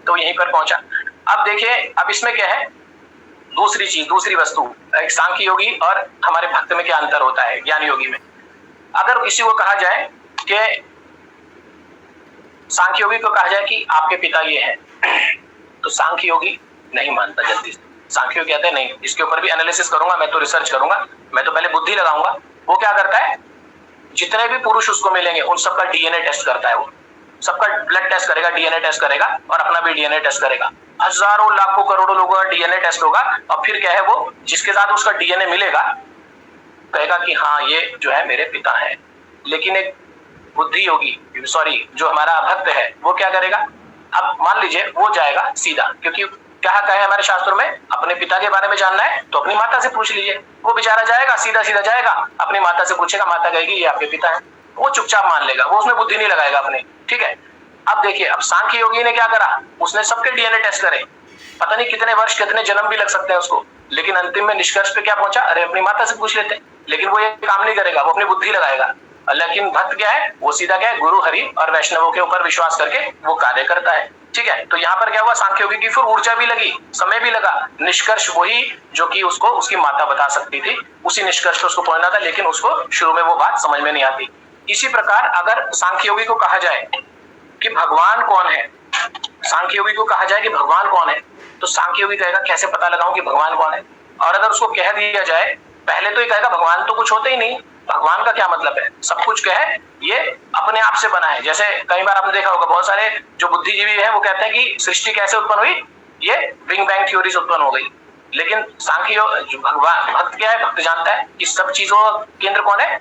तो यहीं पर पहुंचा। अब देखिए अब इसमें क्या है, दूसरी चीज, दूसरी वस्तु, एक सांख्य योगी और हमारे भक्त में क्या अंतर होता है ज्ञान योगी में। अगर किसी को कहा जाए कि सांख्य योगी को कहा जाए कि आपके पिता ये हैं, तो सांख्य योगी नहीं मानता जल्दी से। सांख्य योगी कहते हैं नहीं, इसके ऊपर भी एनालिसिस करूंगा, मैं तो रिसर्च करूंगा, मैं तो पहले बुद्धि लगाऊंगा। वो क्या करता है, जितने भी पुरुष उसको मिलेंगे उन सबका डीएनए टेस्ट करता है, वो सबका ब्लड टेस्ट करेगा, डीएनए टेस्ट करेगा, और अपना भी डीएनए टेस्ट करेगा। हजारों लाखों करोड़ों लोगों का डीएनए टेस्ट होगा, और फिर क्या है, वो जिसके साथ उसका डीएनए मिलेगा कहेगा कि हाँ ये जो है मेरे पिता हैं। लेकिन एक बुद्धि योगी, सॉरी जो हमारा भक्त है, वो क्या करेगा, अब मान लीजिए वो जाएगा सीधा, क्योंकि क्या है हमारे शास्त्रों में, अपने पिता के बारे में जानना है तो अपनी माता से पूछ लीजिए। वो बेचारा जाएगा सीधा सीधा जाएगा, अपनी माता से पूछेगा, माता कहेगी ये आपके पिता हैं, वो चुपचाप मान लेगा, वो उसमें बुद्धि नहीं लगाएगा अपने, ठीक है। अब देखिए अब सांख्य योगी ने क्या करा, उसने सबके डीएनए टेस्ट करे, पता नहीं कितने वर्ष कितने जन्म भी लग सकते हैं उसको, लेकिन अंतिम में निष्कर्ष पे क्या पहुंचा, अरे अपनी माता से पूछ लेते। लेकिन वो ये काम नहीं करेगा, वो अपनी बुद्धि लगाएगा। लेकिन भक्त क्या है, वो सीधा क्या है, गुरु हरि और वैष्णवों के ऊपर विश्वास करके वो कार्य करता है, ठीक है। तो यहाँ पर क्या हुआ, सांख्य योगी की फिर ऊर्जा भी लगी, समय भी लगा, निष्कर्ष वही जो कि उसको उसकी माता बता सकती थी, उसी निष्कर्ष पे उसको पहुंचना था, लेकिन उसको शुरू में वो बात समझ में नहीं आती। इसी प्रकार अगर सांख्य योगी को कहा जाए कि भगवान कौन है, सांख्य योगी को कहा जाए कि भगवान कौन है, तो सांख्य योगी कहेगा कैसे पता लगाऊं कि भगवान कौन है। और अगर उसको कह दिया जाए, पहले तो ये कहेगा भगवान तो कुछ होते ही नहीं, भगवान का क्या मतलब है? सब कुछ क्या है? ये अपने आप से बना है। जैसे कई बार आपने देखा होगा, बहुत सारे जो बुद्धिजीवी हैं वो कहते हैं कि सृष्टि कैसे उत्पन्न हुई, ये बिग बैंग थ्योरी से उत्पन्न हो गई। लेकिन सांख्य भगवान भक्त क्या है? भक्त जानता है कि सब चीजों का केंद्र कौन है?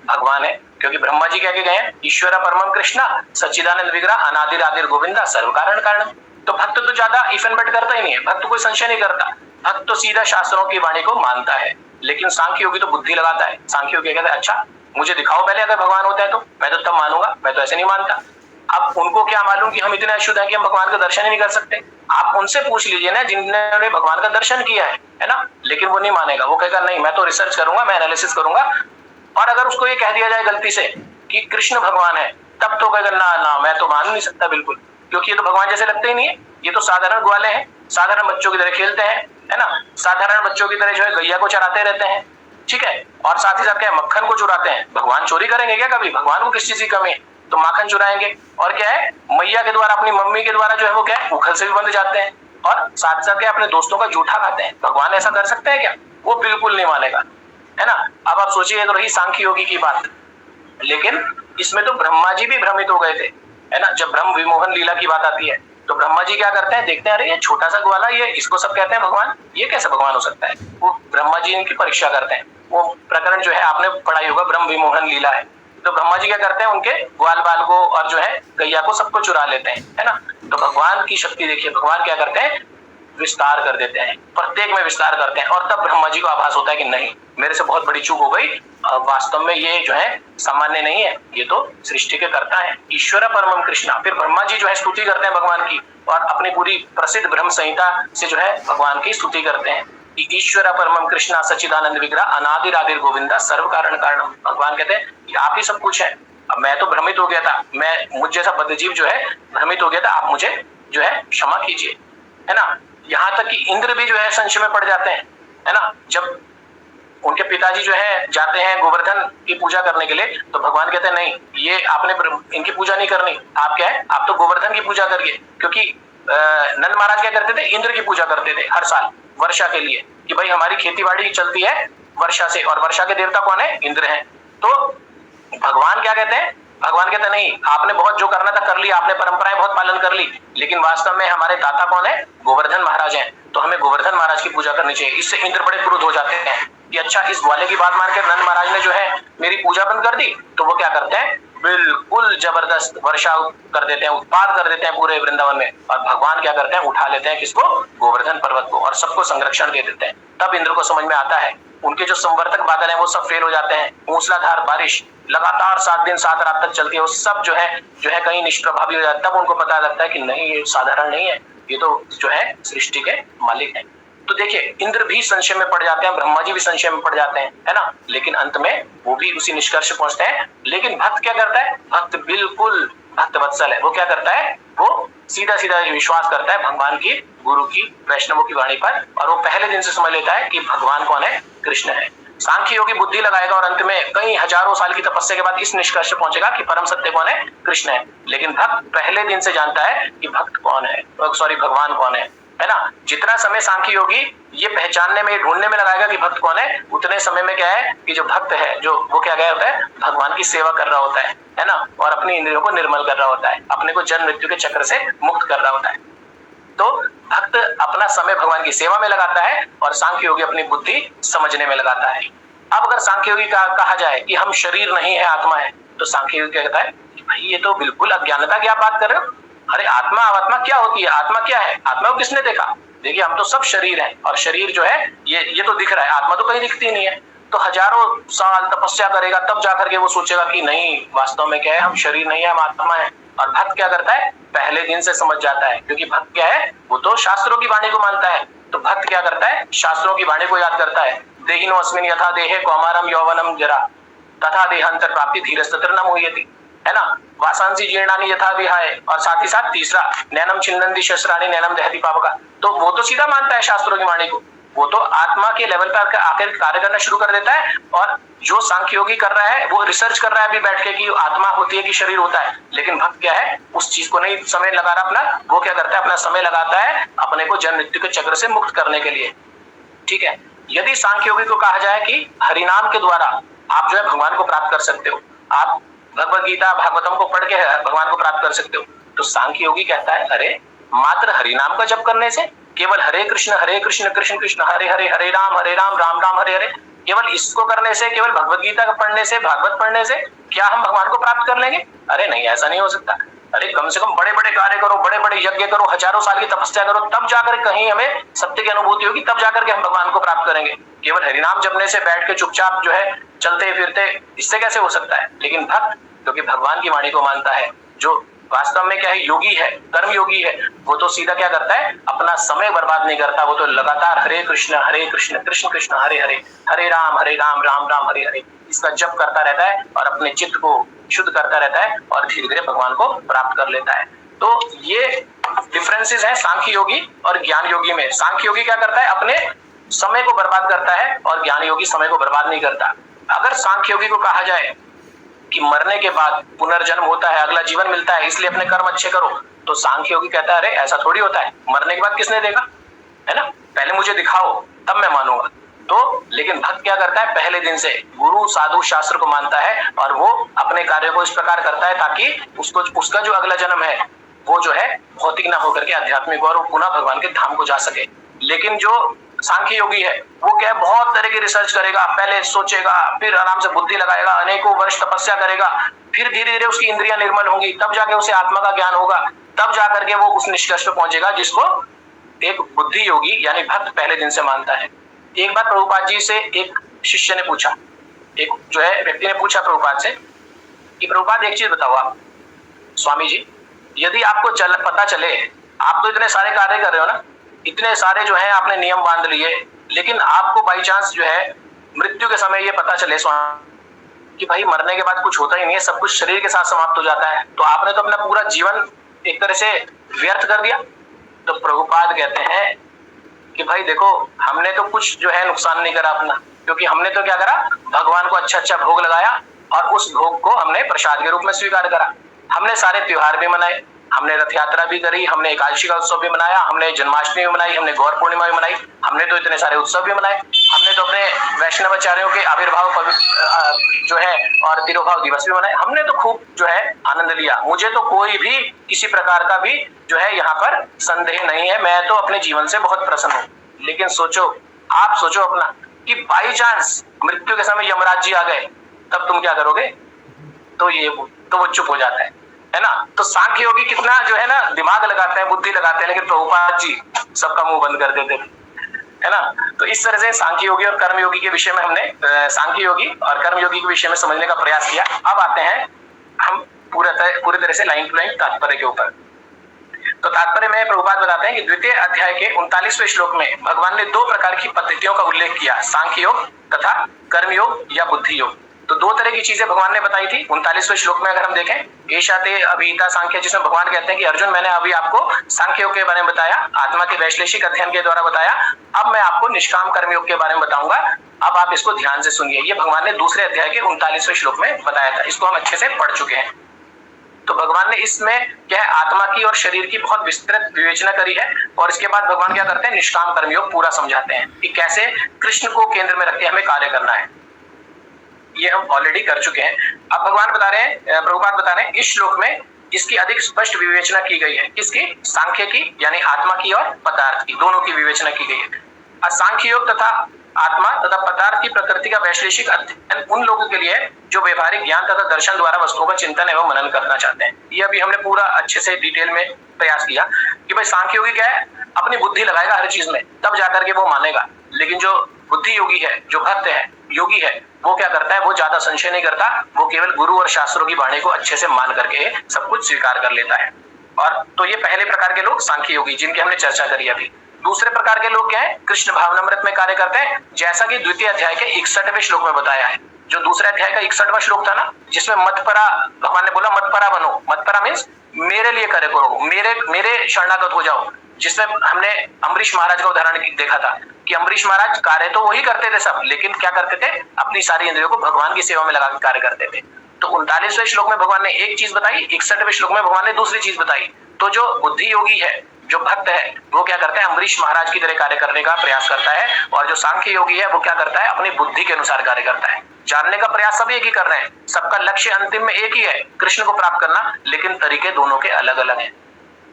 भगवान है। क्योंकि ब्रह्मा जी कह के गए हैं, ईश्वर परमम कृष्णा सच्चिदानंद विग्रह अनादिर आदिर गोविंदा सर्व कारण कारण। तो भक्त तो ज्यादा इफ एंड बट करता ही नहीं है, भक्त कोई संशय नहीं करता, भक्त तो सीधा शास्त्रों की वाणी को मानता है। लेकिन सांख्य योगी तो बुद्धि लगाता है। सांख्य योगी कहता है अच्छा मुझे दिखाओ पहले, अगर भगवान होता है तो मैं तो तब मानूंगा, मैं तो ऐसे नहीं मानता। अब उनको क्या मालूम कि हम इतने अशुद्ध हैं कि हम भगवान का दर्शन ही नहीं कर सकते। आप उनसे पूछ लीजिए ना जिन्होंने भगवान का दर्शन किया है ना, लेकिन वो नहीं मानेगा। वो कहेगा नहीं मैं तो रिसर्च करूंगा, मैं एनालिसिस करूंगा। और अगर उसको ये कह दिया जाए गलती से कि कृष्ण भगवान है, तब तो कहेगा ना ना मैं तो मान नहीं सकता बिल्कुल, क्योंकि ये तो भगवान जैसे लगते ही नहीं है। ये तो साधारण ग्वाले हैं, साधारण बच्चों की तरह खेलते हैं, है ना, साधारण बच्चों की तरह जो है गैया को चराते रहते हैं, ठीक है। और साथ ही साथ क्या है, मक्खन को चुराते हैं। भगवान चोरी करेंगे क्या कभी? भगवान को किस चीज की कमी है? तो माखन चुराएंगे। और क्या है, मैया के द्वारा, अपनी मम्मी के द्वारा जो है वो क्या है, उखल से भी बंध जाते हैं। और साथ साथ क्या, अपने दोस्तों का जूठा खाते हैं। भगवान ऐसा कर सकते हैं क्या? वो बिल्कुल नहीं मानेगा, है ना। अब आप सोचिए, तो रही सांख्य योगी की बात, लेकिन इसमें तो ब्रह्मा जी भी भ्रमित हो गए थे, है ना। जब ब्रह्म विमोहन लीला की बात आती है तो ब्रह्मा जी क्या करते हैं, देखते हैं अरे ये छोटा सा ग्वाला, ये इसको सब कहते हैं भगवान, ये कैसे भगवान हो सकता है। वो ब्रह्मा जी इनकी परीक्षा करते हैं। वो प्रकरण जो है आपने पढ़ाई होगा, ब्रह्म विमोहन लीला है। तो ब्रह्मा जी क्या करते हैं, उनके ग्वाल बाल को और जो है गैया को सबको चुरा लेते हैं, है ना। तो भगवान की शक्ति देखिए, भगवान क्या करते हैं, विस्तार कर देते हैं, प्रत्येक में विस्तार करते हैं। और तब ब्रह्मा जी को आभास होता है कि नहीं मेरे से बहुत बड़ी चूक हो गई, वास्तव में ये जो है सामान्य नहीं है, ये तो सृष्टि के कर्ता है, ईश्वर परमम कृष्णा। फिर ब्रह्मा जी जो है स्तुति करते हैं भगवान की, और अपनी पूरी प्रसिद्ध ब्रह्म संहिता से जो है भगवान की स्तुति करते हैं कि ईश्वर परमम कृष्णा सच्चिदानंद विग्रह अनादिर आदिर गोविंदा सर्व कारण कारणम। भगवान कहते हैं कि आप ही सब कुछ है। अब मैं तो भ्रमित हो गया था, मैं मुझ जैसा बद्धजीव जो है भ्रमित हो गया था, आप मुझे जो है क्षमा कीजिए, है ना। यहाँ तक कि इंद्र भी जो है संशय में पड़ जाते हैं, है ना। जब उनके पिताजी जो है जाते हैं गोवर्धन की पूजा करने के लिए, तो भगवान कहते हैं नहीं ये आपने इनकी पूजा नहीं करनी, आप क्या है, आप तो गोवर्धन की पूजा करिए। क्योंकि नंद महाराज क्या करते थे, इंद्र की पूजा करते थे हर साल वर्षा के लिए, कि भाई हमारी खेती बाड़ी चलती है वर्षा से, और वर्षा के देवता कौन है, इंद्र है। तो भगवान क्या कहते हैं, भगवान कहते हैं नहीं आपने बहुत जो करना था कर लिया, आपने परंपराएं बहुत पालन कर ली, लेकिन वास्तव में हमारे दाता कौन है, गोवर्धन महाराज हैं, तो हमें गोवर्धन महाराज की पूजा करनी चाहिए। इससे इंद्र बड़े क्रुद्ध हो जाते हैं कि अच्छा इस ग्वाले की बात मानकर नंद महाराज ने जो है मेरी पूजा बंद कर दी। तो वो क्या करते हैं, बिल्कुल जबरदस्त वर्षा कर देते हैं, उत्पाद कर देते हैं पूरे वृंदावन में। और भगवान क्या करते हैं, उठा लेते हैं किसको, गोवर्धन पर्वत को, और सबको संरक्षण दे देते हैं। तब इंद्र को समझ में आता है, उनके जो संवर्तक बादल हैं वो सब फेल हो जाते हैं, मूसलाधार बारिश लगातार 7 दिन 7 रात तक चलती है, वो सब जो है कहीं निष्प्रभावी हो जाता है। तब उनको पता लगता है कि नहीं ये साधारण नहीं है, ये तो जो है सृष्टि के मालिक हैं। तो देखिए इंद्र भी संशय में पड़ जाते हैं, ब्रह्मा जी भी संशय में पड़ जाते हैं, है ना। लेकिन अंत में वो भी उसी निष्कर्ष पहुंचते हैं। लेकिन भक्त क्या करता है, भक्त बिल्कुल भक्त वत्सल है। वो क्या करता है, वो सीधा सीधा विश्वास करता है भगवान की, गुरु की, वैष्णवों की वाणी पर, और वो पहले दिन से समझ लेता है कि भगवान कौन है, कृष्ण है। सांख्य योगी बुद्धि लगाएगा और अंत में कई हजारों साल की तपस्या के बाद इस निष्कर्ष पहुंचेगा कि परम सत्य कौन है, कृष्ण है। लेकिन भक्त पहले दिन से जानता है कि भक्त कौन है, सॉरी भगवान कौन है ना। जितना समय सांख्य योगी ये पहचानने में, ढूंढने में लगाएगा कि भक्त कौन है, उतने समय में क्या है कि जो भक्त है जो वो क्या गया होता है, भगवान की सेवा कर रहा होता है ना, और अपनी इंद्रियों को निर्मल कर रहा होता है, अपने को जन्म मृत्यु के चक्र से मुक्त कर रहा होता है। तो भक्त अपना समय भगवान की सेवा में लगाता है और सांख्य योगी अपनी बुद्धि समझने में लगाता है। अब अगर सांख्य योगी का कहा जाए कि हम शरीर नहीं है आत्मा है, तो सांख्य योगी कहता है भाई ये तो बिल्कुल अज्ञानता की आप बात कर रहे हो। अरे आत्मा आत्मा क्या होती है, आत्मा क्या है, आत्मा को किसने देखा। देखिए हम तो सब शरीर हैं, और शरीर जो है ये तो दिख रहा है, आत्मा तो कहीं दिखती नहीं है। तो हजारों साल तपस्या करेगा तब जाकर के वो सोचेगा कि नहीं वास्तव में क्या है, हम शरीर नहीं है, हम आत्मा है। और भक्त क्या करता है, पहले दिन से समझ जाता है, क्योंकि भक्त क्या है, वो तो शास्त्रों की वाणी को मानता है। तो भक्त क्या करता है, शास्त्रों की वाणी को याद करता है। देहिनो अस्मिन् यथा देहे कौमारम यौवनम जरा तथा देहांतर प्राप्ति धीरस्तत्र न मुह्यति, है ना। वासांसी जीर्णानि यथा विहाय, और साथ ही साथ तीसरा नैनम छिन्नन्ति शस्त्राणि नैनम दहति पावका। तो वो तो सीधा मानता है शास्त्रों की वाणी को, वो तो आत्मा के लेवल पर आकर कार्य करना शुरू कर देता है। और जो सांख्य योगी कर रहा है वो रिसर्च कर रहा है अभी बैठ के कि आत्मा होती है कि शरीर होता है। लेकिन भक्त क्या है, उस चीज को नहीं समय लगा रहा अपना, वो क्या करता है, अपना समय लगाता है अपने को जन्म मृत्यु के चक्र से मुक्त करने के लिए। ठीक है, यदि सांख्य योगी को कहा जाए कि हरिनाम के द्वारा आप जो है भगवान को प्राप्त कर सकते हो, आप भगवत गीता भागवतम को पढ़ के भगवान को प्राप्त कर सकते हो। तो सांख्य योगी कहता है अरे मात्र हरि नाम का जप करने से, केवल हरे कृष्ण कृष्ण कृष्ण हरे हरे, हरे राम राम राम हरे हरे, केवल इसको करने से, केवल भगवत गीता पढ़ने से, भागवत पढ़ने से क्या हम भगवान को प्राप्त कर लेंगे? अरे नहीं, ऐसा नहीं हो सकता। अरे कम से कम बड़े बड़े कार्य करो, बड़े बड़े यज्ञ करो, हजारों साल की तपस्या करो, तब जाकर कहीं हमें सत्य की अनुभूति होगी, तब जाकर के हम भगवान को प्राप्त करेंगे। केवल हरिनाम जपने से, बैठ के चुपचाप जो है चलते फिरते, इससे कैसे हो सकता है? लेकिन भक्त क्योंकि भगवान की वाणी को मानता है, जो वास्तव में क्या है, योगी है, कर्म योगी है, वो तो सीधा क्या करता है, अपना समय बर्बाद नहीं करता, वो तो लगातार हरे कृष्ण कृष्ण कृष्ण हरे हरे, हरे राम राम राम हरे हरे, इसका जप करता रहता है और अपने चित्त को शुद्ध करता रहता है और धीरे धीरे भगवान को प्राप्त कर लेता है। तो ये डिफरेंसेस है सांख्य योगी और ज्ञान योगी में। सांख्य योगी क्या करता है, अपने समय को बर्बाद करता है और ज्ञान योगी समय को बर्बाद नहीं करता। अगर सांख्य योगी को कहा जाए कि मरने के बाद पुनर्जन्म होता है, अगला जीवन मिलता है, इसलिए अपने कर्म अच्छे करो, तो सांख्य योगी कहता है अरे ऐसा थोड़ी होता है, मरने के बाद किसने देखा है ना, पहले मुझे दिखाओ तब मैं मानूंगा। तो लेकिन भक्त क्या करता है, पहले दिन से गुरु साधु शास्त्र को मानता है और वो अपने कार्य को इस प्रकार करता है ताकि उसका जो अगला जन्म है वो जो है भौतिक ना होकर के आध्यात्मिक हो और वो पुनः भगवान के धाम को जा सके। लेकिन जो सांख्य योगी है वो क्या है, बहुत तरह की रिसर्च करेगा, पहले सोचेगा, फिर आराम से बुद्धि लगाएगा, अनेकों वर्ष तपस्या करेगा, फिर धीरे धीरे उसकी इंद्रियां निर्मल होंगी, तब जाके उसे आत्मा का ज्ञान होगा, तब जाकर के वो उस निष्कर्ष पे पहुंचेगा जिसको एक बुद्धि योगी यानी भक्त पहले दिन से मानता है। एक बार प्रभुपाद जी से एक शिष्य ने पूछा, एक जो है व्यक्ति ने पूछा प्रभुपाद से कि प्रभुपाद एक चीज बताओ आप, स्वामी जी यदि आपको पता चले, आप तो इतने सारे कार्य कर रहे हो ना, इतने सारे जो है आपने नियम बांध लिए, लेकिन आपको बाई चांस जो है मृत्यु के समय ये पता चले स्वामी कि भाई मरने के बाद कुछ होता ही नहीं है, सब कुछ शरीर के साथ समाप्त हो जाता है, तो आपने तो अपना पूरा जीवन एक तरह से व्यर्थ कर दिया। तो प्रभुपाद कहते हैं कि भाई देखो हमने तो कुछ जो है नुकसान नहीं करा अपना, क्योंकि हमने तो क्या करा, भगवान को अच्छा अच्छा भोग लगाया और उस भोग को हमने प्रसाद के रूप में स्वीकार करा। हमने सारे त्योहार भी मनाए, हमने रथ यात्रा भी करी, हमने एकादशी का उत्सव भी मनाया, हमने जन्माष्टमी भी मनाई, हमने गौर पूर्णिमा भी मनाई, हमने तो इतने सारे उत्सव भी मनाए, हमने तो अपने वैष्णवाचार्यों के आविर्भाव जो है और तिरोभाव दिवस भी मनाए, हमने तो खूब जो है आनंद लिया। मुझे तो कोई भी किसी प्रकार का भी जो है यहाँ पर संदेह नहीं है, मैं तो अपने जीवन से बहुत प्रसन्न हूँ। लेकिन सोचो, आप सोचो अपना कि बाई चांस मृत्यु के समय यमराज जी आ गए, तब तुम क्या करोगे? तो वो चुप हो जाता है ना। तो सांख्य योगी कितना जो है ना दिमाग लगाते हैं, बुद्धि लगाते हैं, लेकिन प्रभुपाद जी सबका मुंह बंद कर देते थे, है ना। तो इस तरह से सांख्य योगी और कर्म योगी के विषय में हमने सांख्य योगी और कर्म योगी के विषय में समझने का प्रयास किया। अब आते हैं हम पूरी तरह से लाइन टू लाइन तात्पर्य के ऊपर। तो तात्पर्य में प्रभुपाद बताते हैं कि द्वितीय अध्याय के 39वें श्लोक में भगवान ने दो प्रकार की पद्धतियों का उल्लेख किया, सांख्य योग तथा कर्म योग या बुद्धि योग। तो दो तरह की चीजें भगवान ने बताई थी 39वें श्लोक में। अगर हम देखें ईशाते अभिहिता सांख्य, जिसमें भगवान कहते हैं कि अर्जुन मैंने अभी आपको सांख्य योग के बारे में बताया, आत्मा के वैश्लेषिक अध्ययन के द्वारा बताया, अब मैं आपको निष्काम कर्म योग के बारे में बताऊंगा, अब आप इसको ध्यान से सुनिए। ये भगवान ने दूसरे अध्याय के 39वें श्लोक में बताया था, इसको हम अच्छे से पढ़ चुके हैं। तो भगवान ने इसमें क्या है, आत्मा की और शरीर की बहुत विस्तृत विवेचना करी है और इसके बाद भगवान क्या करते हैं, निष्काम कर्मयोग पूरा समझाते हैं कि कैसे कृष्ण को केंद्र में रख के हमें कार्य करना है। ये हम ऑलरेडी कर चुके हैं। अब भगवान बता रहे हैं, प्रभुपाद बता रहे हैं, इस श्लोक में इसकी अधिक स्पष्ट विवेचना की गई है। किसकी? सांख्य की, यानी आत्मा की और पदार्थ की, दोनों की विवेचना की गई है। सांख्य योग तथा आत्मा तथा पदार्थ की प्रकृति का वैश्लेषिक अध्ययन उन लोगों के लिए जो व्यवहारिक ज्ञान तथा दर्शन द्वारा वस्तुओं का चिंतन एवं मनन करना चाहते हैं। ये अभी हमने पूरा अच्छे से डिटेल में प्रयास किया कि भाई सांख्य योगी क्या है, अपनी बुद्धि लगाएगा हर चीज में, तब जाकर के वो मानेगा। लेकिन जो बुद्धि योगी है, जो भक्त है, योगी है, वो क्या करता है, वो ज्यादा संशय नहीं करता, वो केवल गुरु और शास्त्रों की वाणी को अच्छे से मान करके सब कुछ स्वीकार कर लेता है। और तो ये पहले प्रकार के लोग सांख्य योगी, जिनकी हमने चर्चा करी अभी। दूसरे प्रकार के लोग क्या है, कृष्ण भावनामृत में कार्य करते हैं, जैसा कि द्वितीय अध्याय के 61वें श्लोक में बताया है। जो दूसरे अध्याय का 61वां श्लोक था ना, जिसमें मतपरा, भगवान ने बोला मतपरा बनो, मतपरा मीन्स मेरे लिए कार्य करो, मेरे शरणागत हो जाओ। जिसमें हमने अम्बरीश महाराज का उदाहरण देखा था कि अम्बरीश महाराज कार्य तो वही करते थे सब, लेकिन क्या करते थे, अपनी सारी इंद्रियों को भगवान की सेवा में लगा के कार्य करते थे। तो 39वें श्लोक में भगवान ने एक चीज बताई, 61वें श्लोक में भगवान ने दूसरी चीज बताई। तो जो बुद्धि योगी है, जो भक्त है, वो क्या करता है, अम्बरीश महाराज की तरह कार्य करने का प्रयास करता है, और जो सांख्य योगी है वो क्या करता है, अपनी बुद्धि के अनुसार कार्य करता है। जानने का प्रयास सब एक ही कर रहे हैं, सबका लक्ष्य अंतिम में एक ही है, कृष्ण को प्राप्त करना, लेकिन तरीके दोनों के अलग अलग हैं।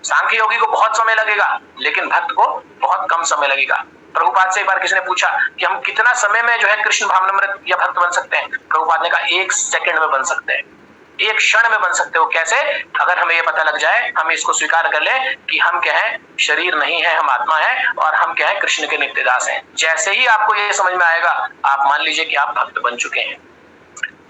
सांख्य योगी को बहुत समय लगेगा, लेकिन भक्त को बहुत कम समय लगेगा। प्रभुपाद से एक बार किसी ने पूछा कि हम कितना समय में जो है कृष्ण भावनामृत या भक्त बन सकते हैं? प्रभुपाद ने कहा 1 सेकंड में बन सकते हैं, 1 क्षण में बन सकते हो। कैसे? अगर हमें ये पता लग जाए, हम इसको स्वीकार कर ले कि हम क्या है, शरीर नहीं है, हम आत्मा है, और हम क्या है, कृष्ण के नित्य दास हैं। जैसे ही आपको ये समझ में आएगा, आप मान लीजिए कि आप भक्त बन चुके हैं।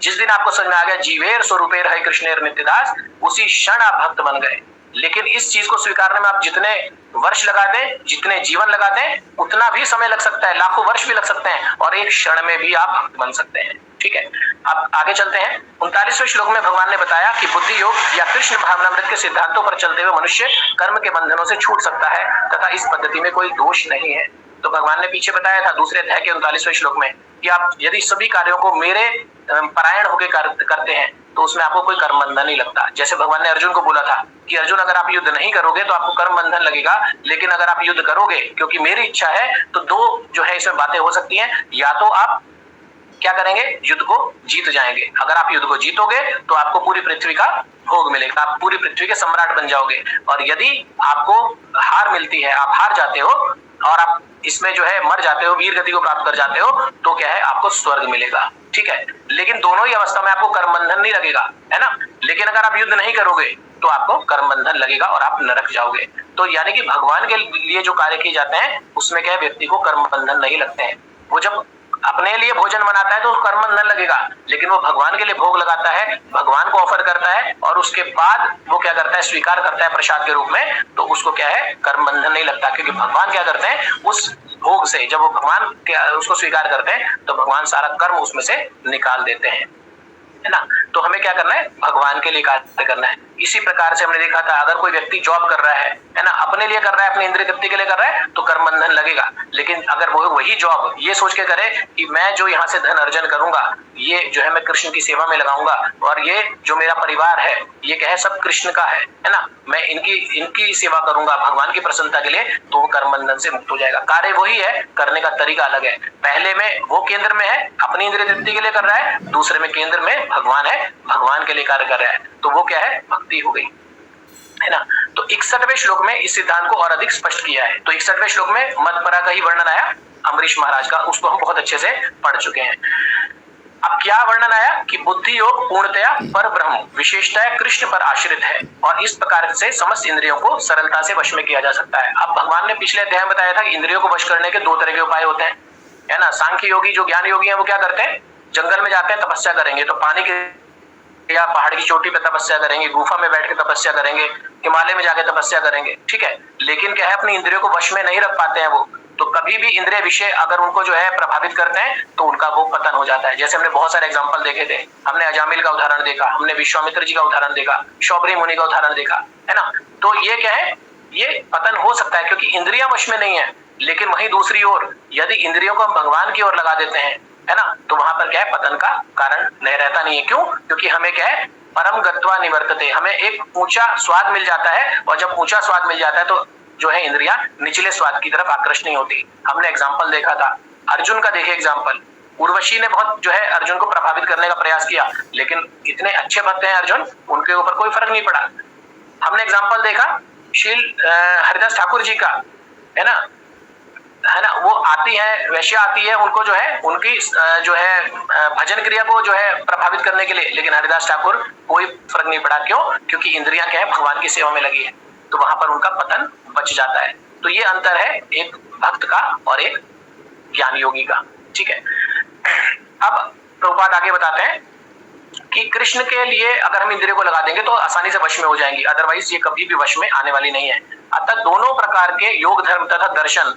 जिस दिन आपको समझ में आ गया जीवेर स्वरूपेर है कृष्णेर नित्यदास, उसी क्षण आप भक्त बन गए। लेकिन इस चीज को स्वीकारने में आप जितने वर्ष लगा दें, जितने जीवन लगा दें, उतना भी समय लग सकता है, लाखों वर्ष भी लग सकते हैं, और 1 क्षण में भी आप भक्त बन सकते हैं। ठीक है, अब आगे चलते हैं। 39वें श्लोक में भगवान ने बताया कि बुद्धि योग या कृष्ण भावनामृत के सिद्धांतों पर चलते हुए मनुष्य कर्म के बंधनों से छूट सकता है तथा इस पद्धति में कोई दोष नहीं है। तो भगवान ने पीछे बताया था दूसरे अध्याय के 39वें श्लोक में कि आप यदि सभी कार्यों को मेरे परायण होकर करते हैं तो उसमें आपको कोई कर्म बंधन नहीं लगता। जैसे भगवान ने अर्जुन को बोला था कि अर्जुन अगर आप युद्ध नहीं करोगे तो आपको कर्म बंधन लगेगा, लेकिन अगर आप युद्ध करोगे क्योंकि मेरी इच्छा है, तो 2 जो है इसमें बातें हो सकती हैं। या तो आप क्या करेंगे, युद्ध को जीत जाएंगे। अगर आप युद्ध को जीतोगे तो आपको पूरी पृथ्वी का भोग मिलेगा, आप पूरी पृथ्वी के सम्राट बन जाओगे। और यदि आपको हार मिलती है, आप हार जाते हो और आप इसमें जो है मर जाते हो, वीर गति को प्राप्त कर जाते हो, तो क्या है, आपको स्वर्ग मिलेगा। ठीक है, लेकिन दोनों ही अवस्था में आपको कर्म बंधन नहीं लगेगा, है ना। लेकिन अगर आप युद्ध नहीं करोगे तो आपको कर्म बंधन लगेगा और आप नरक जाओगे। तो यानी कि भगवान के लिए जो कार्य किए जाते हैं उसमें क्या है, व्यक्ति को कर्म बंधन नहीं लगते हैं। वो जब अपने लिए भोजन बनाता है तो कर्म बंधन लगेगा, लेकिन वो भगवान के लिए भोग लगाता है, भगवान को ऑफर करता है, और उसके बाद वो क्या करता है, स्वीकार करता है प्रसाद के रूप में, तो उसको क्या है, कर्म बंधन नहीं लगता। क्योंकि भगवान क्या करते हैं, उस भोग से जब वो भगवान उसको स्वीकार करते हैं तो भगवान सारा कर्म उसमें से निकाल देते हैं, है ना। तो हमें क्या करना है, भगवान के लिए कार्य करना है। इसी प्रकार से हमने देखा था, अगर कोई व्यक्ति जॉब कर रहा है ना, अपने लिए कर रहा है, अपने इंद्रिय तृप्ति के लिए कर रहा है, तो कर्म बंधन लगेगा। लेकिन अगर वो वही जॉब ये सोच के करे कि मैं जो यहाँ से धन अर्जन करूंगा, ये जो है मैं कृष्ण की सेवा में लगाऊंगा, और ये जो मेरा परिवार है ये क्या है, सब कृष्ण का है ना, मैं इनकी सेवा करूंगा भगवान की प्रसन्नता के लिए, तो वो कर्म बंधन से मुक्त हो जाएगा। कार्य वही है, करने का तरीका अलग है। पहले में वो केंद्र में है, अपनी इंद्रिय तृप्ति के लिए कर रहा है, दूसरे में केंद्र में भगवान है, भगवान के लिए कार्य कर रहा है, तो वो क्या है, भक्ति हो गई, है ना। तो 61वें श्लोक में इस सिद्धांत को और अधिक स्पष्ट किया है। तो 61वें श्लोक में मदपरा का ही वर्णन आया अम्बरीश महाराज का, उसको हम बहुत अच्छे से पढ़ चुके हैं। अब क्या वर्णन आया कि बुद्धि योग पूर्णतया पर ब्रह्म विशेषतः कृष्ण पर आश्रित है, और इस प्रकार से समस्त इंद्रियों को सरलता से वश में किया जा सकता है। अब भगवान ने पिछले अध्याय में बताया था कि इंद्रियों को वश करने के 2 तरह के उपाय होते हैं, है ना। सांख्य योगी जो ज्ञान योगी है वो क्या करते हैं, जंगल में जाते हैं, तपस्या करेंगे, तो पानी के या पहाड़ की चोटी पे तपस्या करेंगे, गुफा में बैठ के तपस्या करेंगे, हिमालय में जाके तपस्या करेंगे, ठीक है। लेकिन क्या है, अपनी इंद्रियों को वश में नहीं रख पाते हैं वो, तो कभी भी इंद्रिय विषय अगर उनको जो है प्रभावित करते हैं तो उनका वो पतन हो जाता है। जैसे हमने बहुत सारे एग्जांपल देखे थे, हमने अजामिल का उदाहरण देखा, हमने विश्वामित्र जी का उदाहरण देखा, शौबरी मुनि का उदाहरण देखा, है ना। तो ये क्या है, ये पतन हो सकता है क्योंकि इंद्रियां वश में नहीं है। लेकिन वहीं दूसरी ओर यदि इंद्रियों को हम भगवान की ओर लगा देते हैं, है ना, तो वहां पर क्या है, पतन का कारण नहीं रहता नहीं है। क्यों? क्योंकि हमें क्या है, परम गत्वा निवर्तते, हमें एक ऊंचा स्वाद मिल जाता है, और जब ऊंचा स्वाद मिल जाता है तो जो है इंद्रियां निचले स्वाद की तरफ आकृष्ट नहीं होती। हमने एग्जाम्पल देखा था अर्जुन का, देखे एग्जाम्पल, उर्वशी ने बहुत जो है अर्जुन को प्रभावित करने का प्रयास किया, लेकिन इतने अच्छे भक्त हैं अर्जुन, उनके ऊपर कोई फर्क नहीं पड़ा। हमने एग्जाम्पल देखा शील हरिदास ठाकुर जी का, है ना, वो आती है, वैश्या आती है, उनको जो है उनकी जो है भजन क्रिया को जो है प्रभावित करने के लिए, लेकिन हरिदास ठाकुर कोई फर्क नहीं पड़ा। क्यों? क्योंकि इंद्रियां क्या है, भगवान की सेवा में लगी है, तो वहां पर उनका पतन बच जाता है। तो ये अंतर है एक भक्त का और एक ज्ञान योगी का, ठीक है। अब प्रभुपाद आगे बताते हैं कि कृष्ण के लिए अगर हम इंद्रियों को लगा देंगे तो आसानी से वश में हो जाएंगी, अदरवाइज ये कभी भी वश में आने वाली नहीं है। अतः दोनों प्रकार के योग धर्म तथा दर्शन,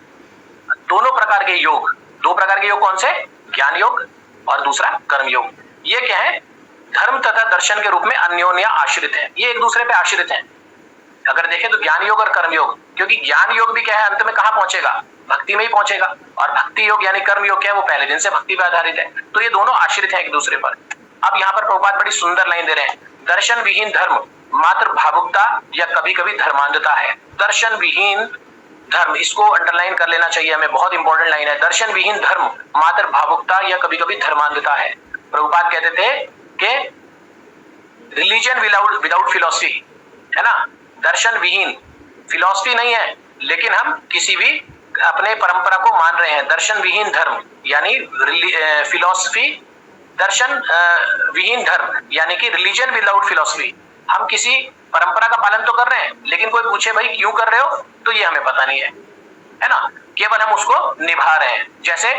दोनों प्रकार के योग, 2 प्रकार के योग कौन से, ज्ञान योग और दूसरा कर्म योग, ये क्या है, धर्म तथा दर्शन के रूप में अन्योन्य आश्रित है, ये एक दूसरे पे आश्रित हैं। अगर देखें तो ज्ञान योग और कर्म योग, क्योंकि ज्ञान योग भी क्या है, अंत में कहां पहुंचेगा, भक्ति में ही पहुंचेगा, और भक्ति योग यानी कर्म योग क्या है, वो पहले दिन से भक्ति पर आधारित है। तो ये दोनों आश्रित हैं एक दूसरे पर। अब यहाँ पर प्रभुपाद बड़ी सुंदर लाइन दे रहे हैं, दर्शन विहीन धर्म मात्र भावुकता या कभी कभी धर्मांधता है। दर्शन विहीन धर्म, इसको अंडरलाइन कर लेना चाहिए हमें, बहुत इंपॉर्टेंट लाइन है। दर्शन विहीन धर्म मात्र भावुकता या कभी कभी धर्मांधता है। प्रभुपाद कहते थे कि रिलीजन विदाउट फिलॉसफी, है ना, दर्शन विहीन, फिलॉसफी नहीं है लेकिन हम किसी भी अपने परंपरा को मान रहे हैं, दर्शन विहीन धर्म यानी फिलॉसफी, दर्शन विहीन धर्म यानी कि रिलीजन विदाउट फिलॉसफी। हम किसी परंपरा का पालन तो कर रहे हैं लेकिन कोई पूछे भाई क्यों कर रहे हो तो ये हमें पता नहीं है ना, केवल हम उसको निभा रहे हैं। जैसे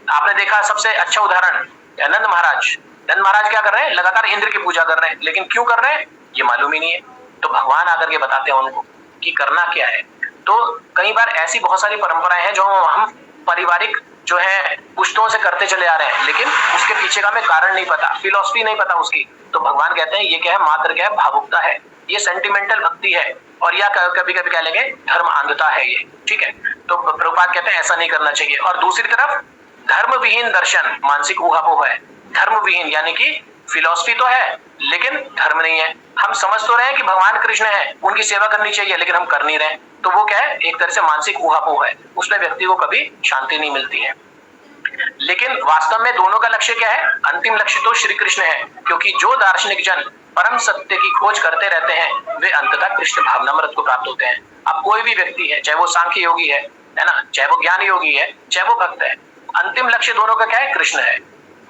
आपने देखा सबसे अच्छा उदाहरण नंद महाराज, नंद महाराज क्या कर रहे हैं, लगातार इंद्र की पूजा कर रहे हैं लेकिन क्यों कर रहे हैं ये मालूम ही नहीं है, तो भगवान आकर के बताते हैं उनको कि करना क्या है। तो कई बार ऐसी बहुत सारी परंपराएं हैं जो हम पारिवारिक जो है पुश्तों से करते चले आ रहे हैं लेकिन उसके पीछे का हमें कारण नहीं पता, फिलॉसफी नहीं पता उसकी, तो भगवान कहते हैं ये क्या है, मात्र क्या है, भावुकता है, ये सेंटिमेंटल भक्ति है, और या कभी कभी कह लेंगे धर्म अंधता है ये, ठीक है। तो प्रभुपाद कहते हैं ऐसा नहीं करना चाहिए। और दूसरी तरफ धर्म विहीन दर्शन मानसिक ऊहापोह है, धर्म विहीन यानी कि फिलॉसफी तो है लेकिन धर्म नहीं है। हम समझ तो रहे हैं कि भगवान कृष्ण है, उनकी सेवा करनी चाहिए लेकिन हम कर नहीं रहे, तो वो क्या है, एक तरह से मानसिक ऊहापोह है, उसमें व्यक्ति को कभी शांति नहीं मिलती है। लेकिन वास्तव में दोनों का लक्ष्य क्या है, अंतिम लक्ष्य तो श्री कृष्ण है, क्योंकि जो दार्शनिक जन परम सत्य की खोज करते रहते हैं वे अंततः कृष्ण भावनामृत को प्राप्त होते हैं। अब कोई भी व्यक्ति है, चाहे वो सांख्य योगी है ना, चाहे वो ज्ञान योगी है, चाहे वो भक्त है, अंतिम लक्ष्य दोनों का क्या है, कृष्ण है।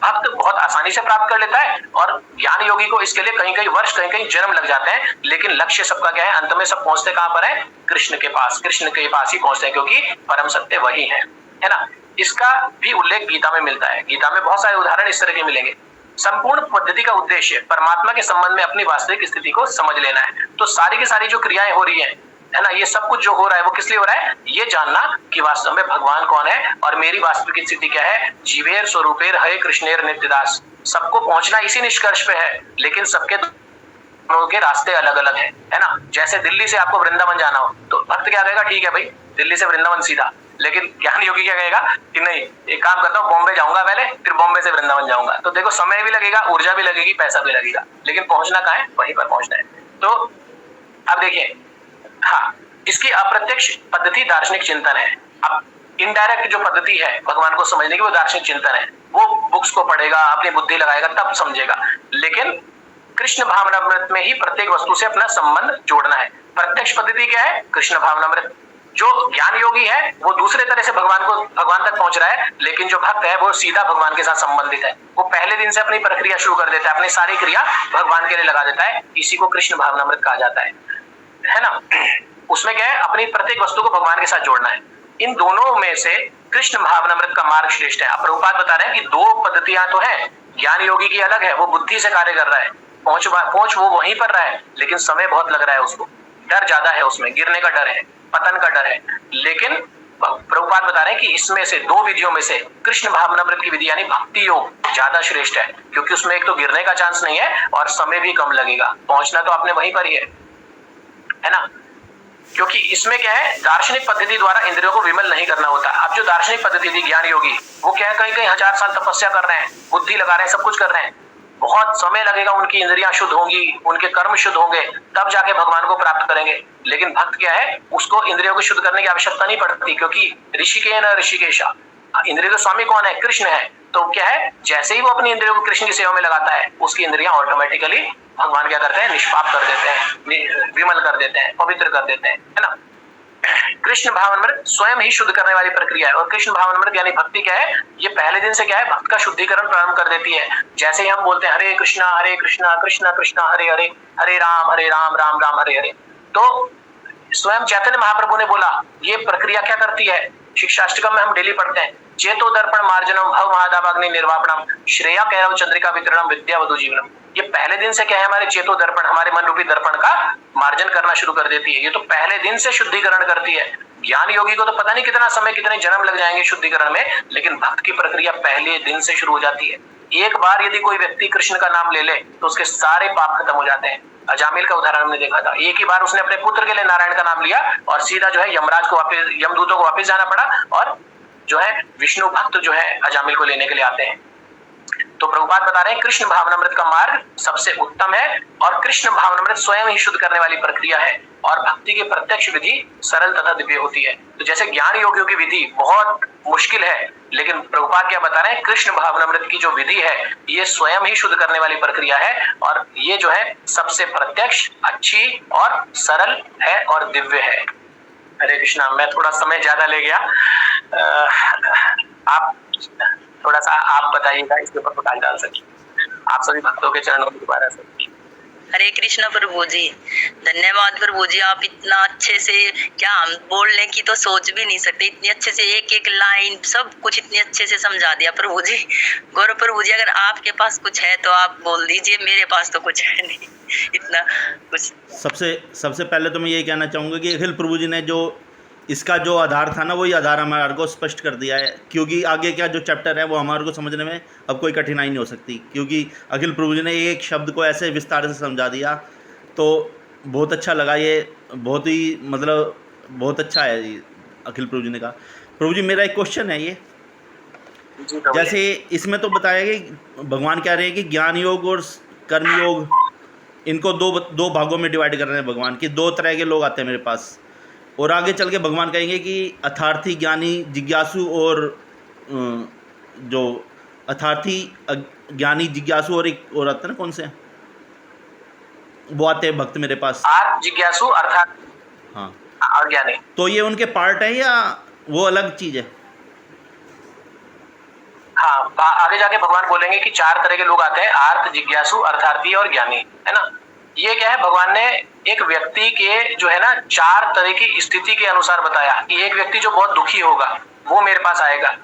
भक्त बहुत आसानी से प्राप्त कर लेता है और ज्ञान योगी को इसके लिए कहीं कहीं वर्ष, कहीं कहीं जन्म लग जाते हैं, लेकिन लक्ष्य सबका क्या है, अंत में सब पहुंचते कहां पर है, कृष्ण के पास, कृष्ण के पास ही पहुंचते हैं, क्योंकि परम सत्य वही है ना। इसका भी उल्लेख गीता में मिलता है, गीता में बहुत सारे उदाहरण इस तरह के मिलेंगे। संपूर्ण पद्धति का उद्देश्य परमात्मा के संबंध में अपनी वास्तविक स्थिति को समझ लेना है। तो सारी की सारी जो क्रियाएं हो रही है ना, ये सब कुछ जो हो रहा है वो किस लिए हो रहा है, ये जानना कि वास्तव में भगवान कौन है और मेरी वास्तविक स्थिति क्या है। जीवेर स्वरूपेर हरे कृष्णेर नित्यदास, सबको पहुंचना इसी निष्कर्ष पे है, लेकिन सबके के रास्ते अलग अलग है ना। जैसे दिल्ली से आपको वृंदावन जाना हो तो भक्त क्या कहेगा, ठीक है भाई दिल्ली से वृंदावन सीधा, लेकिन ज्ञान योगी क्या कहेगा कि नहीं, एक काम करता हूँ बॉम्बे जाऊंगा पहले, फिर बॉम्बे से वृंदावन जाऊंगा। तो देखो समय भी लगेगा, ऊर्जा भी लगेगी, पैसा भी लगेगा, लेकिन पहुंचना कहाँ है, वहीं पर पहुंचना है। तो अब देखिए, हाँ, इसकी अप्रत्यक्ष पद्धति दार्शनिक चिंतन है। अब इनडायरेक्ट जो पद्धति है भगवान को समझने की वो दार्शनिक चिंतन है, वो बुक्स को पढ़ेगा, अपनी बुद्धि लगाएगा तब समझेगा। लेकिन कृष्ण भावनामृत में ही प्रत्येक वस्तु से अपना संबंध जोड़ना है। प्रत्यक्ष पद्धति क्या है, कृष्ण भावनामृत। जो ज्ञान योगी है वो दूसरे तरह से भगवान तक पहुंच रहा है, लेकिन जो भक्त है वो सीधा भगवान के साथ संबंधित है। वो पहले दिन से अपनी प्रक्रिया शुरू कर देता है, अपनी सारी क्रिया भगवान के लिए लगा देता है। इसी को कृष्ण भावनामृत कहा जाता है ना। उसमें क्या है, अपनी प्रत्येक वस्तु को भगवान के साथ जोड़ना है। इन दोनों में से कृष्ण भावनामृत का मार्ग श्रेष्ठ है। अब प्रभुपाद बता रहे हैं कि दो पद्धतियां तो है, ज्ञान योगी की अलग है, वो बुद्धि से कार्य कर रहा है, पहुंच वो वहीं पर रहा है, लेकिन समय बहुत लग रहा है उसको, डर ज्यादा है उसमें, गिरने का डर है, पतन का डर है। लेकिन प्रभुपाद बता रहे हैं कि इसमें से दो विधियों में से कृष्ण भावनामृत की विधि यानी भक्ति योग ज्यादा श्रेष्ठ है, क्योंकि उसमें एक तो गिरने का चांस नहीं है और समय भी कम लगेगा, पहुंचना तो आपने वहीं पर ही है ना। क्योंकि इसमें क्या है, दार्शनिक पद्धति द्वारा इंद्रियों को विमल नहीं करना होता। अब जो दार्शनिक पद्धति थी ज्ञान योगी, वो क्या है, कहीं कहीं 1000 साल तपस्या कर रहे हैं, बुद्धि लगा रहे हैं, सब कुछ कर रहे हैं, बहुत समय लगेगा, उनकी इंद्रियां शुद्ध होंगी, उनके कर्म शुद्ध होंगे, तब जाके भगवान को प्राप्त करेंगे। लेकिन भक्त क्या है, उसको इंद्रियों को शुद्ध करने की आवश्यकता नहीं पड़ती, क्योंकि ऋषिकेन ऋषिकेशा, इंद्रिय का स्वामी कौन है, कृष्ण है। तो क्या है, जैसे ही वो अपनी इंद्रियों को कृष्ण की सेवा में लगाता है, उसकी इंद्रियां ऑटोमेटिकली भगवान क्या करते हैं, निष्पाप कर देते हैं, विमल कर देते हैं, पवित्र कर देते हैं, है ना। कृष्ण भावनामृत स्वयं ही शुद्ध करने वाली प्रक्रिया है। और कृष्ण भावनामृत यानी भक्ति क्या है, ये पहले दिन से क्या है, भक्त का शुद्धिकरण प्रारंभ कर देती है। जैसे ही हम बोलते हैं हरे कृष्णा कृष्णा कृष्णा हरे हरे, हरे राम राम राम हरे हरे, तो स्वयं चैतन्य महाप्रभु ने बोला, ये प्रक्रिया क्या करती है, शिक्षाष्टकम में हम डेली पढ़ते हैं, चेतो दर्पण मार्जनम भव महादाभाग्नि निर्वापणम श्रेया कैरव चंद्रिका वितरणम विद्या वधु जीवनम। ये पहले दिन से क्या है, हमारे चेतो दर्पण, हमारे मन रूपी दर्पण का मार्जन करना शुरू कर देती है। ये तो पहले दिन से शुद्धिकरण करती है। ज्ञान योगी को तो पता नहीं कितना समय, कितने जन्म लग जाएंगे शुद्धिकरण में, लेकिन भक्त की प्रक्रिया पहले दिन से शुरू हो जाती है। एक बार यदि कोई व्यक्ति कृष्ण का नाम ले ले तो उसके सारे पाप खत्म हो जाते हैं। अजामिल का उदाहरण हमने देखा था, एक ही बार उसने अपने पुत्र के लिए नारायण का नाम लिया और सीधा जो है यमराज को वापस, यमदूतों को वापस जाना पड़ा, और जो है विष्णु भक्त जो है अजामिल को लेने के लिए आते हैं। तो प्रभुपाद बता रहे हैं कृष्ण भावनामृत का मार्ग सबसे उत्तम है, और कृष्ण भावनामृत स्वयं ही शुद्ध करने वाली प्रक्रिया है। और भक्ति की प्रत्यक्ष विधि सरल तथा दिव्य होती है। तो जैसे ज्ञान योगियों की विधि बहुत मुश्किल है, लेकिन प्रभुपाद क्या बता रहे हैं, कृष्ण भावनामृत की जो विधि है ये स्वयं ही शुद्ध करने वाली प्रक्रिया है, और ये जो है सबसे प्रत्यक्ष, अच्छी और सरल है और दिव्य है। हरे कृष्णा। मैं थोड़ा समय ज्यादा ले गया, आप थोड़ा सा आप बताइएगा, इसके ऊपर प्रकाश डाल सकते। आप सभी भक्तों के चरणों में दोबारा से हरे कृष्ण प्रभु जी। धन्यवाद प्रभु जी, आप इतना अच्छे से, क्या हम बोलने की तो सोच भी नहीं सकते, इतनी अच्छे से एक एक लाइन सब कुछ इतने अच्छे से समझा दिया प्रभु जी। गौरव प्रभु जी, अगर आपके पास कुछ है तो आप बोल दीजिए, मेरे पास तो कुछ है नहीं इतना कुछ। सबसे पहले तो मैं ये कहना चाहूँगा कि अखिल प्रभु जी ने जो इसका जो आधार था ना, वही आधार हमारे को स्पष्ट कर दिया है, क्योंकि आगे क्या जो चैप्टर है वो हमारे को समझने में अब कोई कठिनाई नहीं हो सकती, क्योंकि अखिल प्रभु जी ने एक शब्द को ऐसे विस्तार से समझा दिया। तो बहुत अच्छा लगा, ये बहुत ही मतलब बहुत अच्छा है ये अखिल प्रभु जी ने कहा। प्रभु जी, मेरा एक क्वेश्चन है ये, जैसे इसमें तो बताया गया कि भगवान कह रहे हैं कि ज्ञान योग और कर्म योग, इनको दो भागों में डिवाइड कर रहे हैं भगवान, की दो तरह के लोग आते हैं मेरे पास, और आगे चल के भगवान कहेंगे कि अर्थार्थी, ज्ञानी, जिज्ञासु, और जो अर्थार्थी, ज्ञानी, जिज्ञासु, और एक और आता है ना, कौन से वो आते हैं भक्त मेरे पास, जिज्ञासु, अर्थात हाँ, और ज्ञानी। तो ये उनके पार्ट है या वो अलग चीज़ है? हाँ, आगे जाके भगवान बोलेंगे कि 4 तरह के लोग आते हैं, आर्त, जिज्ञासु, अर्थार्थी और ज्ञानी, है ना। ये क्या है, भगवान ने एक व्यक्ति के जो है ना 4 तरह की स्थिति के अनुसार बताया कि एक व्यक्ति जो बहुत दुखी होगा वो मेरे पास आएगा,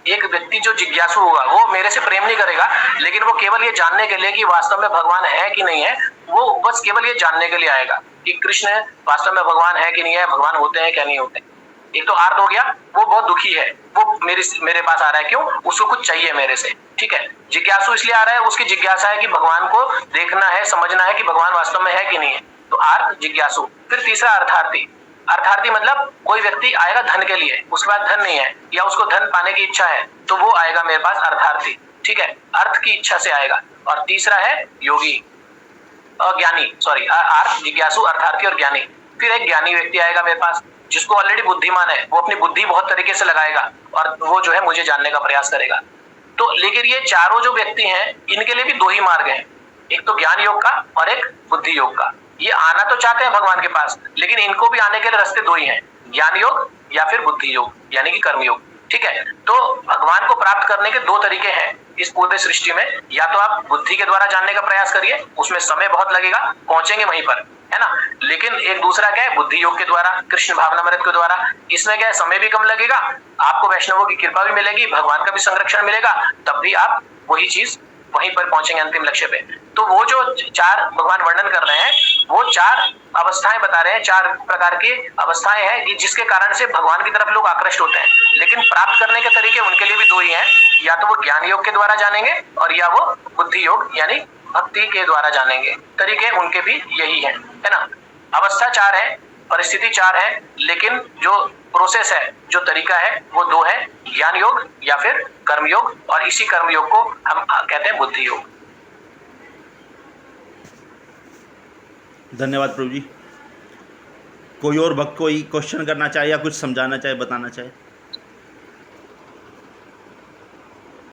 एक व्यक्ति जो जिज्ञासु होगा वो मेरे से प्रेम नहीं करेगा, लेकिन वो केवल ये जानने के लिए कि वास्तव में भगवान है कि नहीं है, वो बस केवल ये जानने के लिए आएगा कि कृष्ण वास्तव में भगवान है कि नहीं है, भगवान होते हैं क्या नहीं होते। एक तो आर्त हो गया, वो बहुत दुखी है, वो मेरे पास आ रहा है, क्यों, उसको कुछ चाहिए मेरे से, ठीक है। जिज्ञासु इसलिए आ रहा है, उसकी जिज्ञासा है कि भगवान को देखना है, समझना है कि भगवान वास्तव में है कि नहीं है, तो आर्त, जिज्ञासु। फिर तीसरा अर्थार्थी। अर्थार्थी मतलब कोई व्यक्ति आएगा धन के लिए, उसके पास धन नहीं है या उसको धन पाने की इच्छा है, तो वो आएगा मेरे पास अर्थार्थी, ठीक है, अर्थ की इच्छा से आएगा। और तीसरा है योगी, ज्ञानी, सॉरी, आर्त, जिज्ञासु, अर्थार्थी और ज्ञानी। फिर एक ज्ञानी व्यक्ति आएगा मेरे पास, जिसको ऑलरेडी बुद्धिमान है, वो अपनी बुद्धि बहुत तरीके से लगाएगा और वो जो है मुझे जानने का प्रयास करेगा। तो लेकिन ये चारों जो व्यक्ति हैं, इनके लिए भी 2 ही मार्ग हैं, एक तो ज्ञान योग का और एक बुद्धि योग का। ये आना तो चाहते हैं भगवान के पास, लेकिन इनको भी आने के लिए रास्ते 2 ही हैं, ज्ञान योग या फिर बुद्धि योग, यानी कि कर्म योग, ठीक है। तो भगवान को प्राप्त करने के 2 तरीके हैं इस पूरे सृष्टि में, या तो आप बुद्धि के द्वारा जानने का प्रयास करिए, उसमें समय बहुत लगेगा, पहुंचेंगे वहीं पर, है ना। लेकिन एक दूसरा क्या है, बुद्धि योग के द्वारा, कृष्ण भावनामृत के द्वारा, इसमें क्या है, समय भी कम लगेगा, आपको वैष्णवों की कृपा भी मिलेगी, भगवान का भी संरक्षण मिलेगा, तब भी आप वही चीज वहीं पर पहुंचेंगे अंतिम लक्ष्य पे। तो वो जो 4 भगवान वर्णन कर रहे हैं, वो 4 अवस्थाएं बता रहे हैं, 4 प्रकार की अवस्थाएं हैं कि जिसके कारण से भगवान की तरफ लोग आकृष्ट होते हैं। लेकिन प्राप्त करने के तरीके उनके लिए भी 2 ही हैं, या तो वो ज्ञान योग के द्वारा जानेंगे और या वो बुद्धि योग यानी भक्ति के द्वारा जानेंगे। तरीके उनके भी यही है ना। अवस्था 4 है, परिस्थिति 4 है, लेकिन जो प्रोसेस है, जो तरीका है, वो 2 है, ज्ञान योग या फिर कर्म योग, और इसी कर्म योग को हम कहते हैं बुद्धि योग। धन्यवाद प्रभु जी। कोई और भक्त कोई क्वेश्चन करना चाहे या कुछ समझाना चाहे, बताना चाहे?